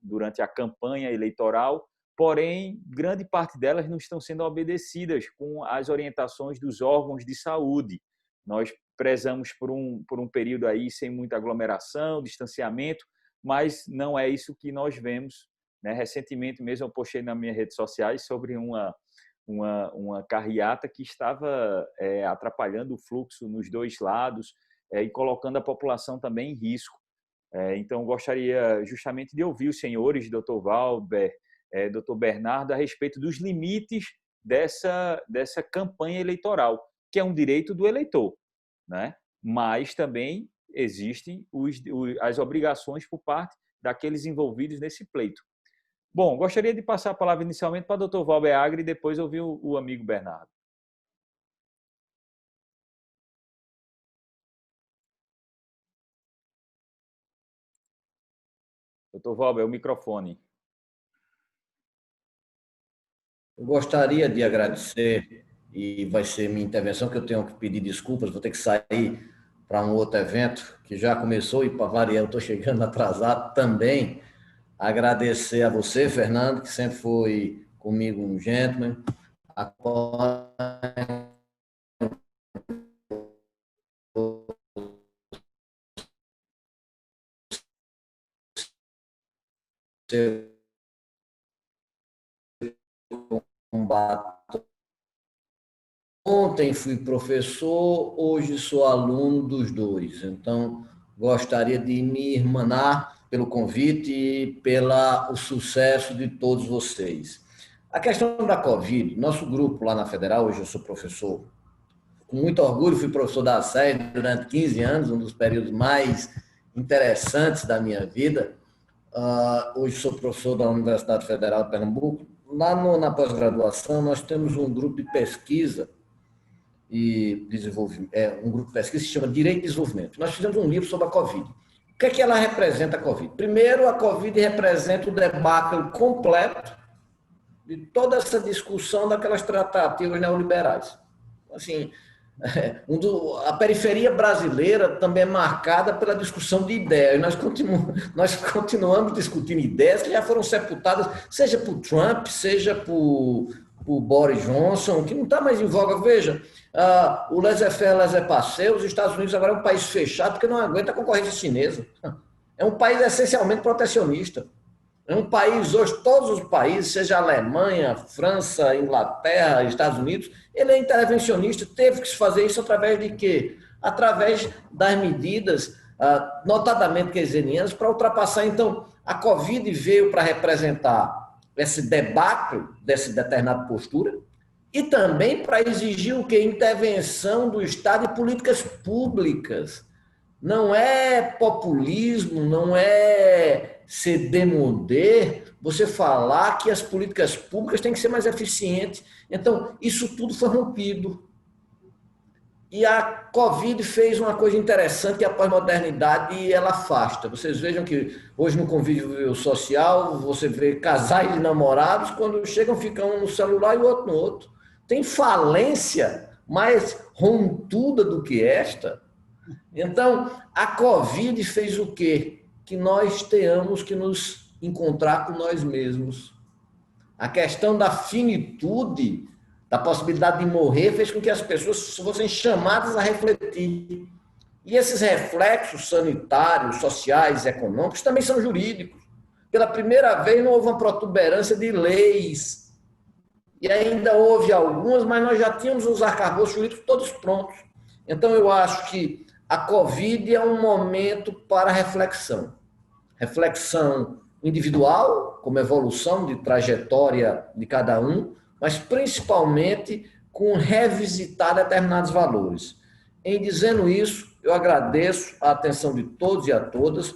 durante a campanha eleitoral, porém, grande parte delas não estão sendo obedecidas com as orientações dos órgãos de saúde. Nós prezamos por um período aí sem muita aglomeração, distanciamento, mas não é isso que nós vemos, né? Recentemente mesmo eu postei nas minhas redes sociais sobre uma carreata que estava atrapalhando o fluxo nos dois lados e colocando a população também em risco. Então, gostaria justamente de ouvir os senhores, doutor Valber, doutor Bernardo, a respeito dos limites dessa campanha eleitoral, que é um direito do eleitor, né? Mas também existem as obrigações por parte daqueles envolvidos nesse pleito. Bom, gostaria de passar a palavra inicialmente para o Dr. Valber Agra e depois ouvir o amigo Bernardo. Dr. Valber, o microfone. Eu gostaria de agradecer, e vai ser minha intervenção, que eu tenho que pedir desculpas, vou ter que sair para um outro evento que já começou, e para variar, eu estou chegando atrasado também. Agradecer a você, Fernando, que sempre foi comigo um gentleman. Ontem fui professor, hoje sou aluno dos dois. Então, gostaria de me irmanar pelo convite e pelo sucesso de todos vocês. A questão da Covid, nosso grupo lá na Federal, hoje eu sou professor, com muito orgulho fui professor da SEI durante 15 anos, um dos períodos mais interessantes da minha vida. Hoje sou professor da Universidade Federal de Pernambuco. Lá na pós-graduação nós temos um grupo de pesquisa e desenvolvimento, um grupo de pesquisa que se chama Direito e Desenvolvimento. Nós fizemos um livro sobre a Covid. O que é que ela representa, a Covid? Primeiro, a Covid representa o debacle completo de toda essa discussão daquelas tratativas neoliberais. Assim, a periferia brasileira também é marcada pela discussão de ideias. Nós continuamos discutindo ideias que já foram sepultadas, seja por Trump, seja por Boris Johnson, que não está mais em voga. Veja, o laissez-faire, laissez-passer, os Estados Unidos agora é um país fechado porque não aguenta a concorrência chinesa. É um país essencialmente protecionista. É um país, hoje, todos os países, seja Alemanha, França, Inglaterra, Estados Unidos, ele é intervencionista, teve que se fazer isso através de quê? Através das medidas, notadamente keynesianas, para ultrapassar. Então, a Covid veio para representar esse debate dessa determinada postura e também para exigir o quê? Intervenção do Estado e políticas públicas. Não é populismo, não é ser demodé você falar que as políticas públicas têm que ser mais eficientes. Então, isso tudo foi rompido. E a Covid fez uma coisa interessante que a pós-modernidade ela afasta. Vocês vejam que hoje no convívio social, você vê casais de namorados, quando chegam, ficam um no celular e o outro no outro. Tem falência mais rompuda do que esta. Então, a Covid fez o quê? Que nós tenhamos que nos encontrar com nós mesmos. A questão da finitude, da possibilidade de morrer, fez com que as pessoas fossem chamadas a refletir. E esses reflexos sanitários, sociais, econômicos também são jurídicos. Pela primeira vez não houve uma protuberância de leis. E ainda houve algumas, mas nós já tínhamos os arcabouços jurídicos todos prontos. Então, eu acho que a Covid é um momento para reflexão. Reflexão individual, como evolução de trajetória de cada um, mas principalmente com revisitar determinados valores. Em dizendo isso, eu agradeço a atenção de todos e a todas,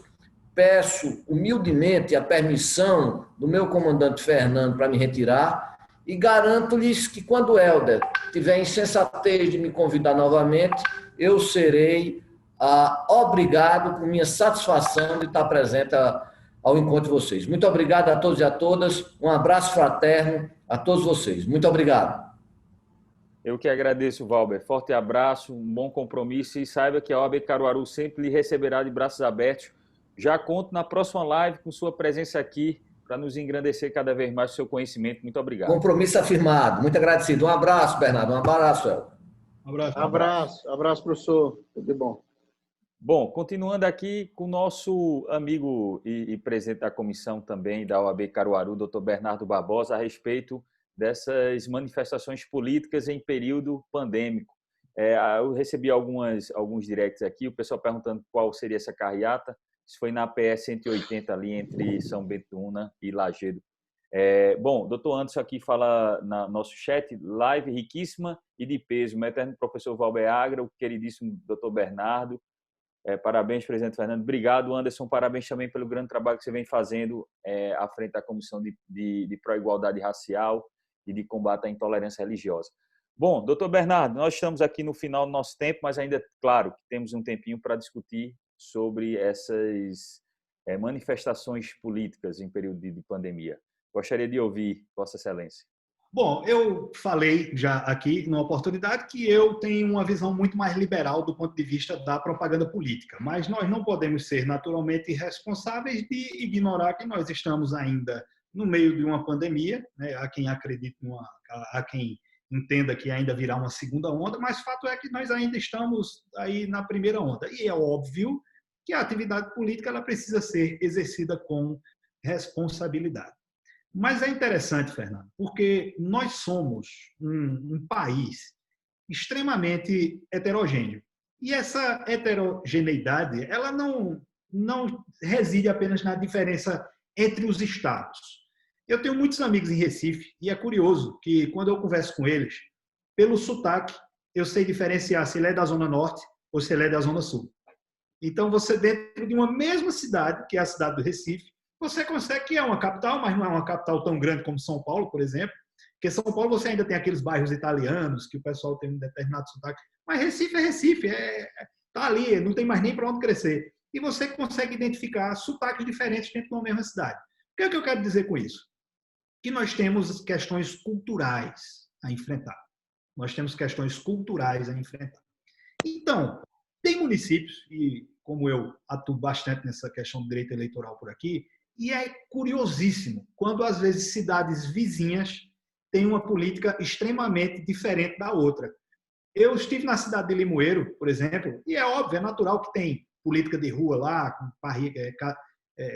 peço humildemente a permissão do meu comandante Fernando para me retirar e garanto-lhes que quando o Helder tiver insensatez de me convidar novamente, eu serei obrigado, com minha satisfação de estar presente ao encontro de vocês. Muito obrigado a todos e a todas, um abraço fraterno a todos vocês. Muito obrigado. Eu que agradeço, Valber. Forte abraço, um bom compromisso e saiba que a OAB Caruaru sempre lhe receberá de braços abertos. Já conto na próxima live com sua presença aqui para nos engrandecer cada vez mais o seu conhecimento. Muito obrigado. Compromisso afirmado. Muito agradecido. Um abraço, Bernardo. Um abraço, El. Abraço, professor. Tudo de bom. Bom, continuando aqui com o nosso amigo e presidente da comissão também da OAB Caruaru, doutor Bernardo Barbosa, a respeito dessas manifestações políticas em período pandêmico. Eu recebi alguns directs aqui, o pessoal perguntando qual seria essa carreata. Isso foi na PS 180, ali entre São Betuna e Lagedo. Bom, doutor Anderson aqui fala no nosso chat, live riquíssima e de peso. Meu eterno professor Valber Agra, o queridíssimo doutor Bernardo. Parabéns, presidente Fernando. Obrigado, Anderson. Parabéns também pelo grande trabalho que você vem fazendo à frente da Comissão de Pró-Igualdade Racial e de combate à intolerância religiosa. Bom, doutor Bernardo, nós estamos aqui no final do nosso tempo, mas ainda, claro, que temos um tempinho para discutir sobre essas manifestações políticas em período de pandemia. Gostaria de ouvir Vossa Excelência. Bom, eu falei já aqui, numa oportunidade, que eu tenho uma visão muito mais liberal do ponto de vista da propaganda política, mas nós não podemos ser naturalmente responsáveis de ignorar que nós estamos ainda no meio de uma pandemia, né? Há quem acredite, há quem entenda que ainda virá uma segunda onda, mas fato é que nós ainda estamos aí na primeira onda. E é óbvio que a atividade política ela precisa ser exercida com responsabilidade. Mas é interessante, Fernando, porque nós somos um país extremamente heterogêneo. E essa heterogeneidade, ela não reside apenas na diferença entre os estados. Eu tenho muitos amigos em Recife e é curioso que, quando eu converso com eles, pelo sotaque, eu sei diferenciar se ele é da Zona Norte ou se ele é da Zona Sul. Então, você dentro de uma mesma cidade, que é a cidade do Recife, você consegue, que é uma capital, mas não é uma capital tão grande como São Paulo, por exemplo, porque São Paulo você ainda tem aqueles bairros italianos, que o pessoal tem um determinado sotaque, mas Recife é Recife, está ali, não tem mais nem para onde crescer. E você consegue identificar sotaques diferentes dentro de uma mesma cidade. O que é que eu quero dizer com isso? Que nós temos questões culturais a enfrentar. Nós temos questões culturais a enfrentar. Então, tem municípios, e como eu atuo bastante nessa questão do direito eleitoral por aqui, e é curiosíssimo quando, às vezes, cidades vizinhas têm uma política extremamente diferente da outra. Eu estive na cidade de Limoeiro, por exemplo, e é óbvio, é natural que tem política de rua lá, com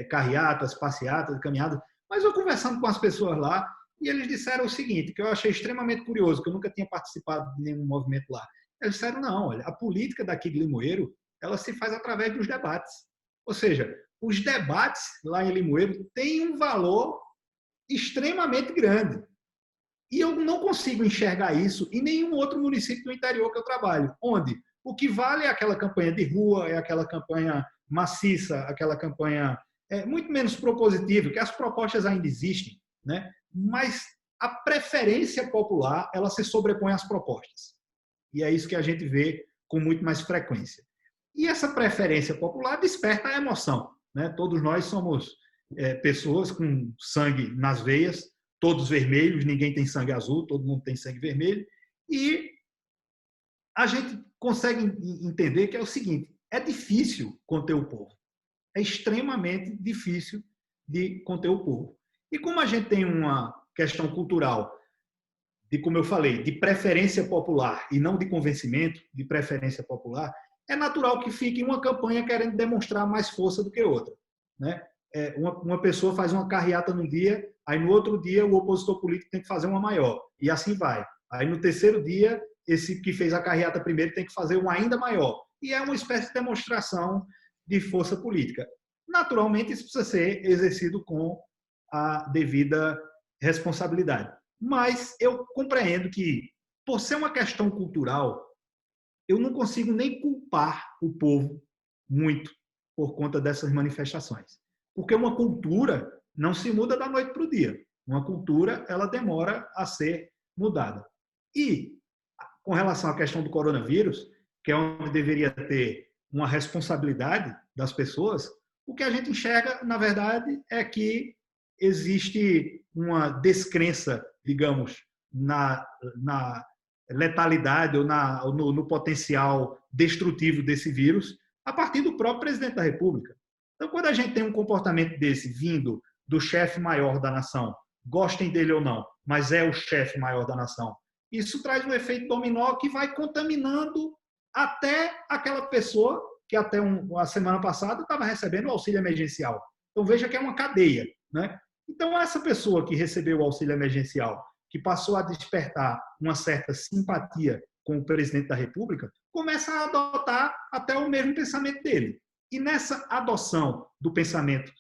carreatas, passeatas, caminhadas, mas eu conversando com as pessoas lá, e eles disseram o seguinte, que eu achei extremamente curioso, que eu nunca tinha participado de nenhum movimento lá. Eles disseram, não, olha, a política daqui de Limoeiro, ela se faz através dos debates. Ou seja, os debates lá em Limoeiro têm um valor extremamente grande. E eu não consigo enxergar isso em nenhum outro município do interior que eu trabalho, onde o que vale é aquela campanha de rua, é aquela campanha maciça, aquela campanha muito menos propositiva, que as propostas ainda existem, né? Mas a preferência popular ela se sobrepõe às propostas. E é isso que a gente vê com muito mais frequência. E essa preferência popular desperta a emoção, né? Todos nós somos pessoas com sangue nas veias, todos vermelhos, ninguém tem sangue azul, todo mundo tem sangue vermelho. E a gente consegue entender que é o seguinte, é difícil conter o povo. É extremamente difícil de conter o povo. E como a gente tem uma questão cultural, de como eu falei, de preferência popular e não de convencimento, de preferência popular, é natural que fique uma campanha querendo demonstrar mais força do que outra, né? Uma pessoa faz uma carreata num dia, aí no outro dia o opositor político tem que fazer uma maior, e assim vai. Aí no terceiro dia, esse que fez a carreata primeiro tem que fazer uma ainda maior. E é uma espécie de demonstração de força política. Naturalmente, isso precisa ser exercido com a devida responsabilidade. Mas eu compreendo que, por ser uma questão cultural, eu não consigo nem culpar o povo muito por conta dessas manifestações. Porque uma cultura não se muda da noite para o dia. Uma cultura, ela demora a ser mudada. E, com relação à questão do coronavírus, que é onde deveria ter uma responsabilidade das pessoas, o que a gente enxerga, na verdade, é que existe uma descrença, digamos, na letalidade ou no potencial destrutivo desse vírus a partir do próprio presidente da República. Então, quando a gente tem um comportamento desse vindo do chefe maior da nação, gostem dele ou não, mas é o chefe maior da nação, isso traz um efeito dominó que vai contaminando até aquela pessoa que até a semana passada estava recebendo o auxílio emergencial. Então, veja que é uma cadeia, né? Então, essa pessoa que recebeu o auxílio emergencial, que passou a despertar uma certa simpatia com o presidente da República, começa a adotar até o mesmo pensamento dele. E nessa adoção do pensamento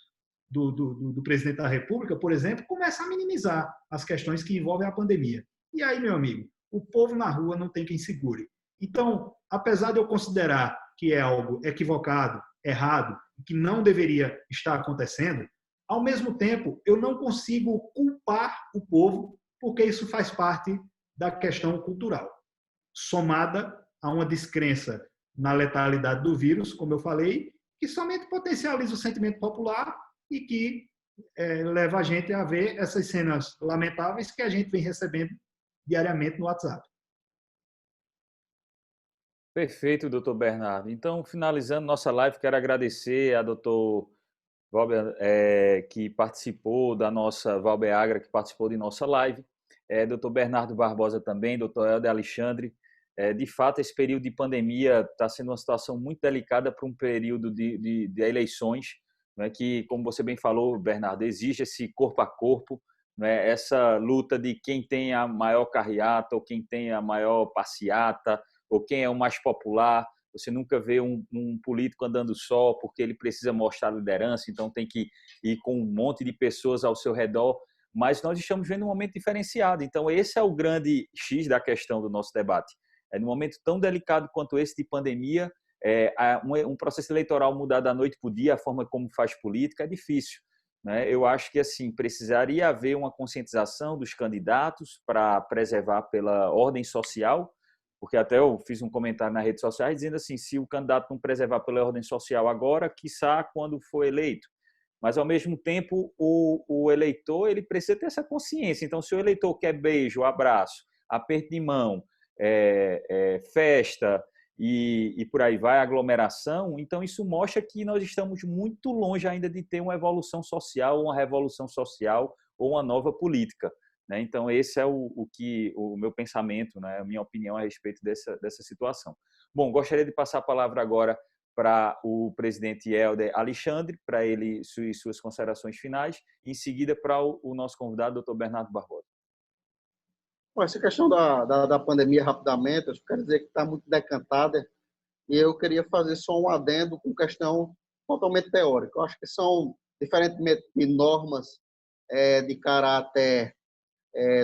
do presidente da República, por exemplo, começa a minimizar as questões que envolvem a pandemia. E aí, meu amigo, o povo na rua não tem quem segure. Então, apesar de eu considerar que é algo equivocado, errado, que não deveria estar acontecendo, ao mesmo tempo, eu não consigo culpar o povo, porque isso faz parte da questão cultural, somada a uma descrença na letalidade do vírus, como eu falei, que somente potencializa o sentimento popular e que leva a gente a ver essas cenas lamentáveis que a gente vem recebendo diariamente no WhatsApp. Perfeito, doutor Bernardo. Então, finalizando nossa live, quero agradecer a doutor Valber, que participou da nossa, Valber Agra, que participou de nossa live, doutor Bernardo Barbosa também, doutor Helder Alexandre. De fato, esse período de pandemia está sendo uma situação muito delicada para um período de eleições, né, que, como você bem falou, Bernardo, exige esse corpo a corpo, né, essa luta de quem tem a maior carreata ou quem tem a maior passeata, ou quem é o mais popular. Você nunca vê um político andando só porque ele precisa mostrar liderança, então tem que ir com um monte de pessoas ao seu redor. Mas nós estamos vendo um momento diferenciado. Então, esse é o grande X da questão do nosso debate. Num momento tão delicado quanto esse de pandemia, um processo eleitoral mudar da noite para o dia, a forma como faz política, é difícil, né? Eu acho que assim precisaria haver uma conscientização dos candidatos para preservar pela ordem social, porque até eu fiz um comentário nas redes sociais dizendo assim, se o candidato não preservar pela ordem social agora, quiçá quando for eleito. Mas, ao mesmo tempo, o eleitor ele precisa ter essa consciência. Então, se o eleitor quer beijo, abraço, aperto de mão, festa e por aí vai, aglomeração, então isso mostra que nós estamos muito longe ainda de ter uma evolução social, uma revolução social ou uma nova política. Então, esse é o meu pensamento, né? A minha opinião a respeito dessa situação. Bom, gostaria de passar a palavra agora para o presidente Helder Alexandre, para ele suas considerações finais, e em seguida para o nosso convidado, doutor Bernardo Barbosa. Bom, essa questão da pandemia, rapidamente, eu quero dizer que está muito decantada, e eu queria fazer só um adendo com questão totalmente teórica. Eu acho que são, diferentemente de normas de caráter,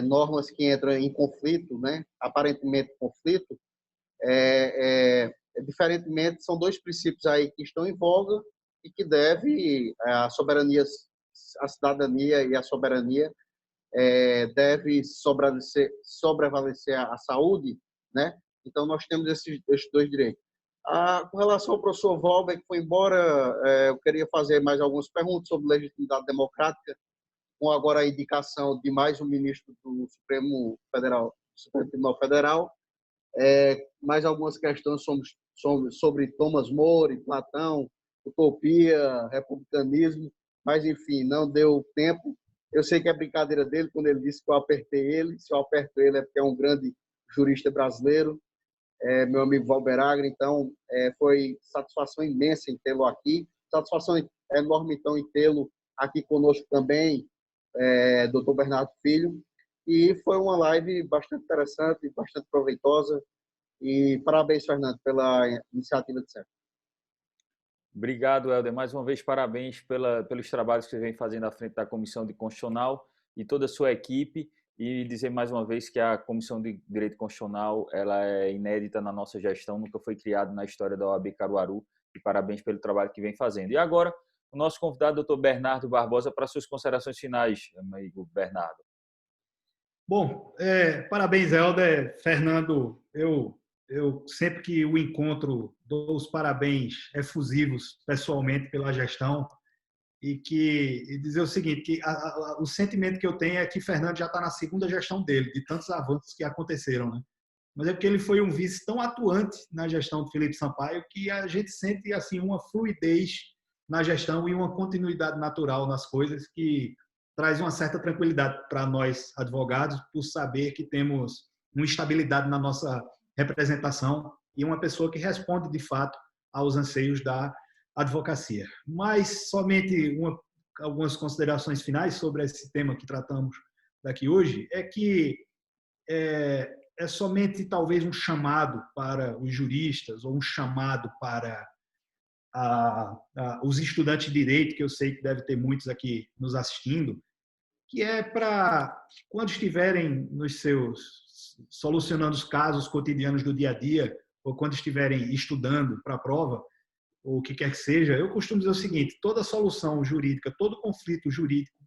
normas que entram em conflito, né? Aparentemente conflito, diferentemente, são dois princípios aí que estão em voga e que deve a soberania, a cidadania e a soberania deve sobrevalecer a saúde, né? Então, nós temos esses dois direitos. Com relação ao professor Valber, que foi embora, eu queria fazer mais algumas perguntas sobre legitimidade democrática, com agora a indicação de mais um ministro do Supremo Tribunal Federal, mais algumas questões sobre Thomas More, Platão, utopia, republicanismo, mas, enfim, não deu tempo. Eu sei que é brincadeira dele quando ele disse que eu apertei ele. Se eu aperto ele é porque é um grande jurista brasileiro, meu amigo Valber Agra. Então, foi satisfação imensa em tê-lo aqui. Satisfação enorme, então, em tê-lo aqui conosco também, doutor Bernardo Filho. E foi uma live bastante interessante, bastante proveitosa. E parabéns, Fernando, pela iniciativa de sempre. Obrigado, Helder. Mais uma vez, parabéns pelos trabalhos que você vem fazendo à frente da Comissão de Constitucional e toda a sua equipe. E dizer mais uma vez que a Comissão de Direito Constitucional ela é inédita na nossa gestão, nunca foi criada na história da OAB Caruaru. E parabéns pelo trabalho que vem fazendo. E agora, o nosso convidado, doutor Bernardo Barbosa, para suas considerações finais, amigo Bernardo. Bom, parabéns, Helder. Fernando, eu sempre que o encontro dou os parabéns efusivos pessoalmente pela gestão e dizer o seguinte, que o sentimento que eu tenho é que Fernando já está na segunda gestão dele, de tantos avanços que aconteceram, né? Mas é porque ele foi um vice tão atuante na gestão de Felipe Sampaio que a gente sente assim uma fluidez na gestão e uma continuidade natural nas coisas que traz uma certa tranquilidade para nós advogados por saber que temos uma estabilidade na nossa representação e uma pessoa que responde de fato aos anseios da advocacia. Mas somente algumas considerações finais sobre esse tema que tratamos daqui hoje é que é somente talvez um chamado para os juristas ou um chamado para os estudantes de direito, que eu sei que deve ter muitos aqui nos assistindo, que é para, quando estiverem nos solucionando os casos cotidianos do dia a dia, ou quando estiverem estudando para a prova, ou o que quer que seja, eu costumo dizer o seguinte: toda solução jurídica, todo conflito jurídico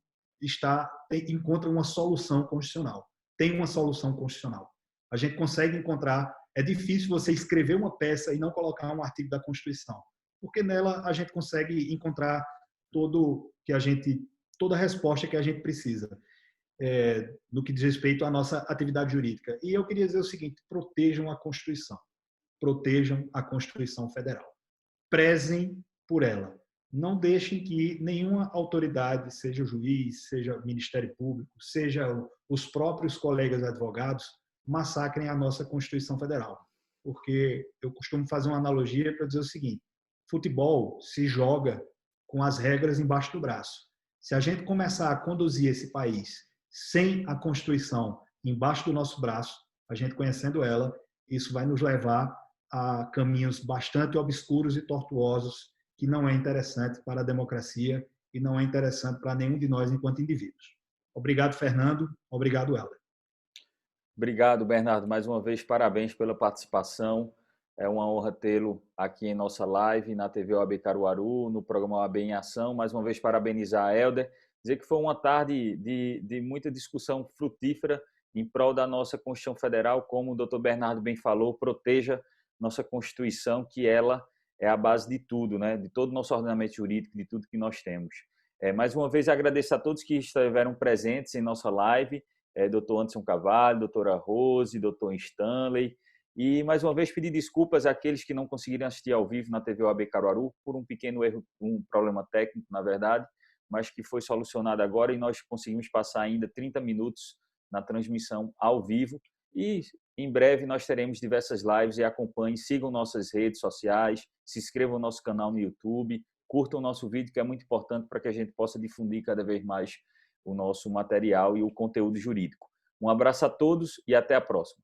encontra uma solução constitucional. Tem uma solução constitucional. A gente consegue encontrar. É difícil você escrever uma peça e não colocar um artigo da Constituição, porque nela a gente consegue encontrar toda a resposta que a gente precisa no que diz respeito à nossa atividade jurídica. E eu queria dizer o seguinte: protejam a Constituição. Protejam a Constituição Federal. Prezem por ela. Não deixem que nenhuma autoridade, seja o juiz, seja o Ministério Público, seja os próprios colegas advogados, massacrem a nossa Constituição Federal. Porque eu costumo fazer uma analogia para dizer o seguinte: futebol se joga com as regras embaixo do braço. Se a gente começar a conduzir esse país sem a Constituição embaixo do nosso braço, a gente conhecendo ela, isso vai nos levar a caminhos bastante obscuros e tortuosos, que não é interessante para a democracia e não é interessante para nenhum de nós enquanto indivíduos. Obrigado, Fernando. Obrigado, Helder. Obrigado, Bernardo. Mais uma vez, parabéns pela participação. É uma honra tê-lo aqui em nossa live, na TV OAB Caruaru, no programa OAB em Ação. Mais uma vez, parabenizar a Helder. Dizer que foi uma tarde de muita discussão frutífera em prol da nossa Constituição Federal, como o doutor Bernardo bem falou, proteja nossa Constituição, que ela é a base de tudo, né? De todo o nosso ordenamento jurídico, de tudo que nós temos. Mais uma vez, agradeço a todos que estiveram presentes em nossa live, doutor Anderson Carvalho, doutora Rose, doutor Stanley, e mais uma vez pedir desculpas àqueles que não conseguiram assistir ao vivo na TV OAB Caruaru por um pequeno erro, um problema técnico, na verdade, mas que foi solucionado agora e nós conseguimos passar ainda 30 minutos na transmissão ao vivo. E em breve nós teremos diversas lives e acompanhem, sigam nossas redes sociais, se inscrevam no nosso canal no YouTube, curtam o nosso vídeo, que é muito importante para que a gente possa difundir cada vez mais o nosso material e o conteúdo jurídico. Um abraço a todos e até a próxima.